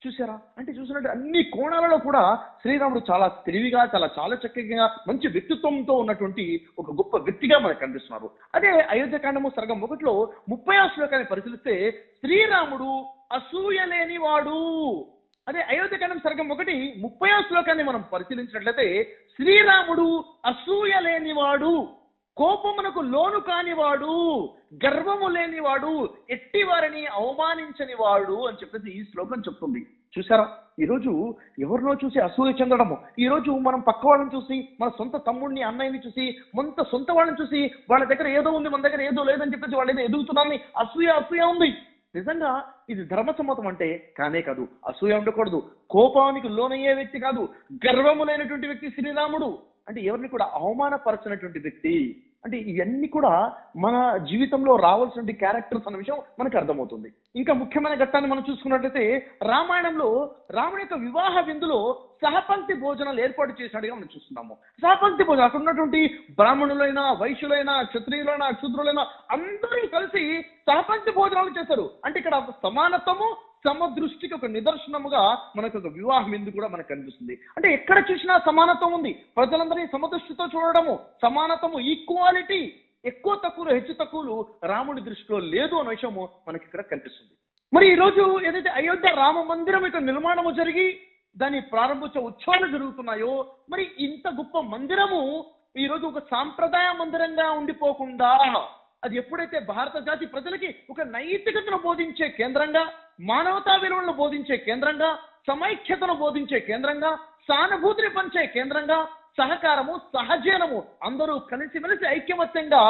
చూసారా? అంటే చూసినట్టు అన్ని కోణాలలో కూడా శ్రీరాముడు చాలా తెలివిగా, చాలా చక్కగా, మంచి వ్యక్తిత్వంతో ఉన్నటువంటి ఒక గొప్ప వ్యక్తిగా మనకు కనిపిస్తున్నారు. అదే అయోధ్యకాండము సర్గం 1లో 30వ శ్లోకాన్ని పరిశీలిస్తే, శ్రీరాముడు అసూయ లేనివాడు. అదే అయోధ్యకాండం సర్గం 1 30వ శ్లోకాన్ని మనం పరిశీలించినట్లయితే, శ్రీరాముడు అసూయ లేనివాడు, కోపమునకు లోను కానివాడు, గర్వము లేనివాడు, ఎట్టి వారిని అవమానించని వాడు అని చెప్పేసి ఈ శ్లోకం చెప్తుంది. చూసారా? ఈరోజు ఎవరినో చూసి అసూయ చెందడము, ఈరోజు మనం పక్క వాళ్ళని చూసి, మన సొంత తమ్ముడిని, అన్నయ్యని చూసి, మన సొంత వాళ్ళని చూసి వాళ్ళ దగ్గర ఏదో ఉంది, మన దగ్గర ఏదో లేదని చెప్పేసి వాళ్ళు ఏదో ఎదుగుతున్నారని అసూయ ఉంది. నిజంగా ఇది ధర్మసమ్మతం అంటే కానే కాదు. అసూయ ఉండకూడదు, కోపానికి లోనయ్యే వ్యక్తి కాదు, గర్వము లేనటువంటి వ్యక్తి శ్రీరాముడు. అంటే ఎవరిని కూడా అవమానపరచినటువంటి వ్యక్తి. అంటే ఇవన్నీ కూడా మన జీవితంలో రావాల్సిన క్యారెక్టర్స్ అన్న విషయం మనకు అర్థమవుతుంది. ఇంకా ముఖ్యమైన ఘట్టాన్ని మనం చూసుకున్నట్లయితే, రామాయణంలో రాముని యొక్క వివాహ విందులో సహపంక్తి భోజనాలు ఏర్పాటు చేసినట్టుగా మనం చూస్తున్నాము. సహపంక్తి భోజనం, అక్కడ ఉన్నటువంటి బ్రాహ్మణులైనా, వైశ్యులైనా, క్షత్రియులైనా, క్షుద్రులైనా అందరూ కలిసి సహపంక్తి భోజనాలు చేస్తారు. అంటే ఇక్కడ సమానత్వము, సమదృష్టికి ఒక నిదర్శనముగా మనకు ఒక వివాహ విందు కూడా మనకు కనిపిస్తుంది. అంటే ఎక్కడ చూసినా సమానత్వం ఉంది. ప్రజలందరినీ సమదృష్టితో చూడడము, సమానత్వము, ఈక్వాలిటీ, ఎక్కువ తక్కువలు, హెచ్చు తక్కువలు రాముడి దృష్టిలో లేదు అనే విషయము మనకి ఇక్కడ కనిపిస్తుంది. మరి ఈ రోజు ఏదైతే అయోధ్య రామ మందిరం యొక్క నిర్మాణము జరిగి దాని ప్రారంభోత్సవ ఉత్సవాలు జరుగుతున్నాయో, మరి ఇంత గొప్ప మందిరము ఈ రోజు ఒక సాంప్రదాయ మందిరంగా ఉండిపోకుండా, అది ఎప్పుడైతే భారత జాతి ప్రజలకి ఒక నైతికతను బోధించే కేంద్రంగా, మానవతా విలువలను బోధించే కేంద్రంగా, సమైక్యతను బోధించే కేంద్రంగా, సానుభూతిని పంచే కేంద్రంగా, సహకారము, సహజీవనము, అందరూ కలిసిమెలిసి ఐక్యమత్యంగా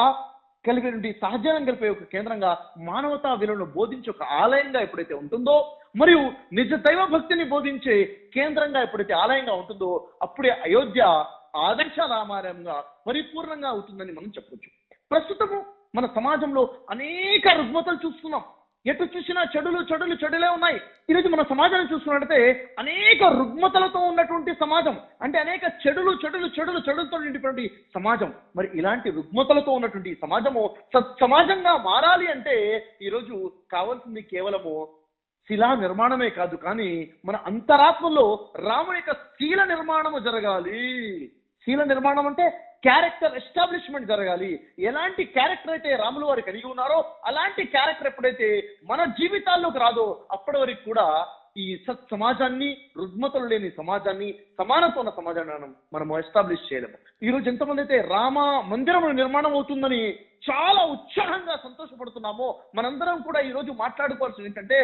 కలిగి సహజీవనం కలిపే ఒక కేంద్రంగా, మానవతా విలువలను బోధించే ఒక ఆలయంగా ఎప్పుడైతే ఉంటుందో, మరియు నిజ దైవ భక్తిని బోధించే కేంద్రంగా ఎప్పుడైతే ఆలయంగా ఉంటుందో, అప్పుడే అయోధ్య ఆదర్శ రామాయణంగా పరిపూర్ణంగా అవుతుందని మనం చెప్పొచ్చు. ప్రస్తుతము మన సమాజంలో అనేక రుగ్మతలు చూస్తున్నాం. ఎటు చూసినా చెడులే ఉన్నాయి. ఈరోజు మన సమాజాన్ని చూస్తున్నట్టయితే అనేక రుగ్మతలతో ఉన్నటువంటి సమాజం, అంటే అనేక చెడులతో నిండినటువంటి సమాజం. మరి ఇలాంటి రుగ్మతలతో ఉన్నటువంటి సమాజము సమాజంగా మారాలి అంటే ఈరోజు కావాల్సింది కేవలము శిలా నిర్మాణమే కాదు, కానీ మన అంతరాత్మలో రాముని యొక్క శీల నిర్మాణము జరగాలి. శీల నిర్మాణం అంటే క్యారెక్టర్ ఎస్టాబ్లిష్మెంట్ జరగాలి. ఎలాంటి క్యారెక్టర్ అయితే రాములు వారు కలిగి ఉన్నారో అలాంటి క్యారెక్టర్ ఎప్పుడైతే మన జీవితాల్లోకి రాదో అప్పటి వరకు కూడా ఈ సమాజాన్ని, రుగ్మతలు లేని సమాజాన్ని, సమానత్వం ఉన్న సమాజాన్ని మనం ఎస్టాబ్లిష్ చేయలేము. ఈరోజు ఎంతమంది అయితే రామ మందిరం నిర్మాణం అవుతుందని చాలా ఉత్సాహంగా సంతోషపడుతున్నామో, మనందరం కూడా ఈరోజు మాట్లాడుకోవాల్సింది ఏంటంటే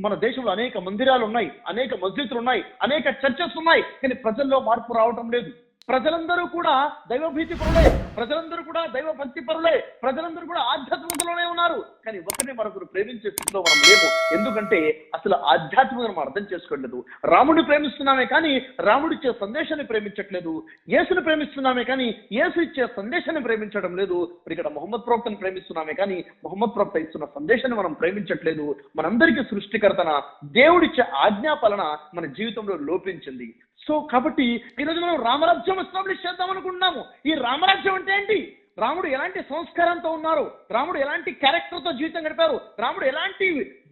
మన దేశంలో అనేక మందిరాలు ఉన్నాయి, అనేక మస్జిద్లు ఉన్నాయి, అనేక చర్చెస్ ఉన్నాయి, కానీ ప్రజల్లో మార్పు రావటం లేదు. ప్రజలందరూ కూడా దైవభీతి పరులే, ప్రజలందరూ కూడా దైవ భక్తి పరులే, ప్రజలందరూ కూడా ఆధ్యాత్మికతలోనే ఉన్నారు, కానీ ఒకరిని మరొకరు ప్రేమించే స్థితిలో మనం లేము. ఎందుకంటే అసలు ఆధ్యాత్మికత మనం అర్థం చేసుకోవట్లేదు. రాముడిని ప్రేమిస్తున్నామే కానీ రాముడు ఇచ్చే సందేశాన్ని ప్రేమించట్లేదు. యేసుని ప్రేమిస్తున్నామే కానీ యేసు ఇచ్చే సందేశాన్ని ప్రేమించడం లేదు. ఇక్కడ మొహమ్మద్ ప్రవక్తను ప్రేమిస్తున్నామే కానీ మొహమ్మద్ ప్రవక్త ఇస్తున్న సందేశాన్ని మనం ప్రేమించట్లేదు. మనందరికీ సృష్టికర్తన దేవుడిచ్చే ఆజ్ఞాపాలన మన జీవితంలో లోపించింది. సో కాబట్టి ఈరోజు మనం రామరాజ్యం ఎస్టాబ్లిష్ చేద్దాం అనుకుంటున్నాము. ఈ రామరాజ్యం అంటే ఏంటి? రాముడు ఎలాంటి సంస్కారంతో ఉన్నారు, రాముడు ఎలాంటి క్యారెక్టర్తో జీవితం గడిపారు, రాముడు ఎలాంటి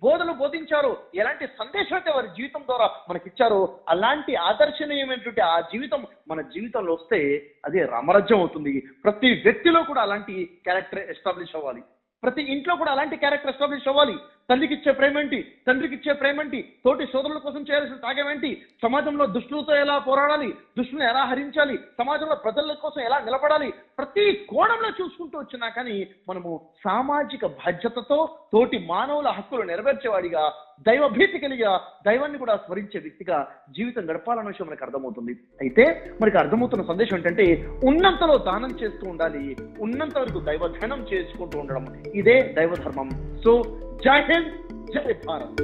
బోధనలు బోధించారు, ఎలాంటి సందేశం అయితే వారి జీవితం ద్వారా మనకిచ్చారో అలాంటి ఆదర్శనీయమైనటువంటి ఆ జీవితం మన జీవితంలో వస్తే అదే రామరాజ్యం అవుతుంది. ప్రతి వ్యక్తిలో కూడా అలాంటి క్యారెక్టర్ ఎస్టాబ్లిష్ అవ్వాలి. ప్రతి ఇంట్లో కూడా అలాంటి క్యారెక్టర్ ఎస్టాబ్లిష్ అవ్వాలి. తల్లికి ఇచ్చే ప్రేమేంటి, తండ్రికి ఇచ్చే ప్రేమేంటి, తోటి సోదరుల కోసం చేయాల్సిన త్యాగమేంటి, సమాజంలో దుష్టులతో ఎలా పోరాడాలి, దుష్టులను ఎలా హరించాలి, సమాజంలో ప్రజల కోసం ఎలా నిలబడాలి, ప్రతి కోణంలో చూసుకుంటూ వచ్చినా కానీ మనము సామాజిక బాధ్యతతో తోటి మానవుల హక్కులు నెరవేర్చేవాడిగా, దైవభీతి కలిగా, దైవాన్ని కూడా స్మరించే వ్యక్తిగా జీవితం గడపాలన్న విషయం మనకు అర్థమవుతుంది. అయితే మనకి అర్థమవుతున్న సందేశం ఏంటంటే ఉన్నంతలో దానం చేస్తూ ఉండాలి, ఉన్నంత వరకు దైవ ధ్యానం చేసుకుంటూ ఉండడం, ఇదే దైవ ధర్మం. సో జై హింద్, జై భారత్.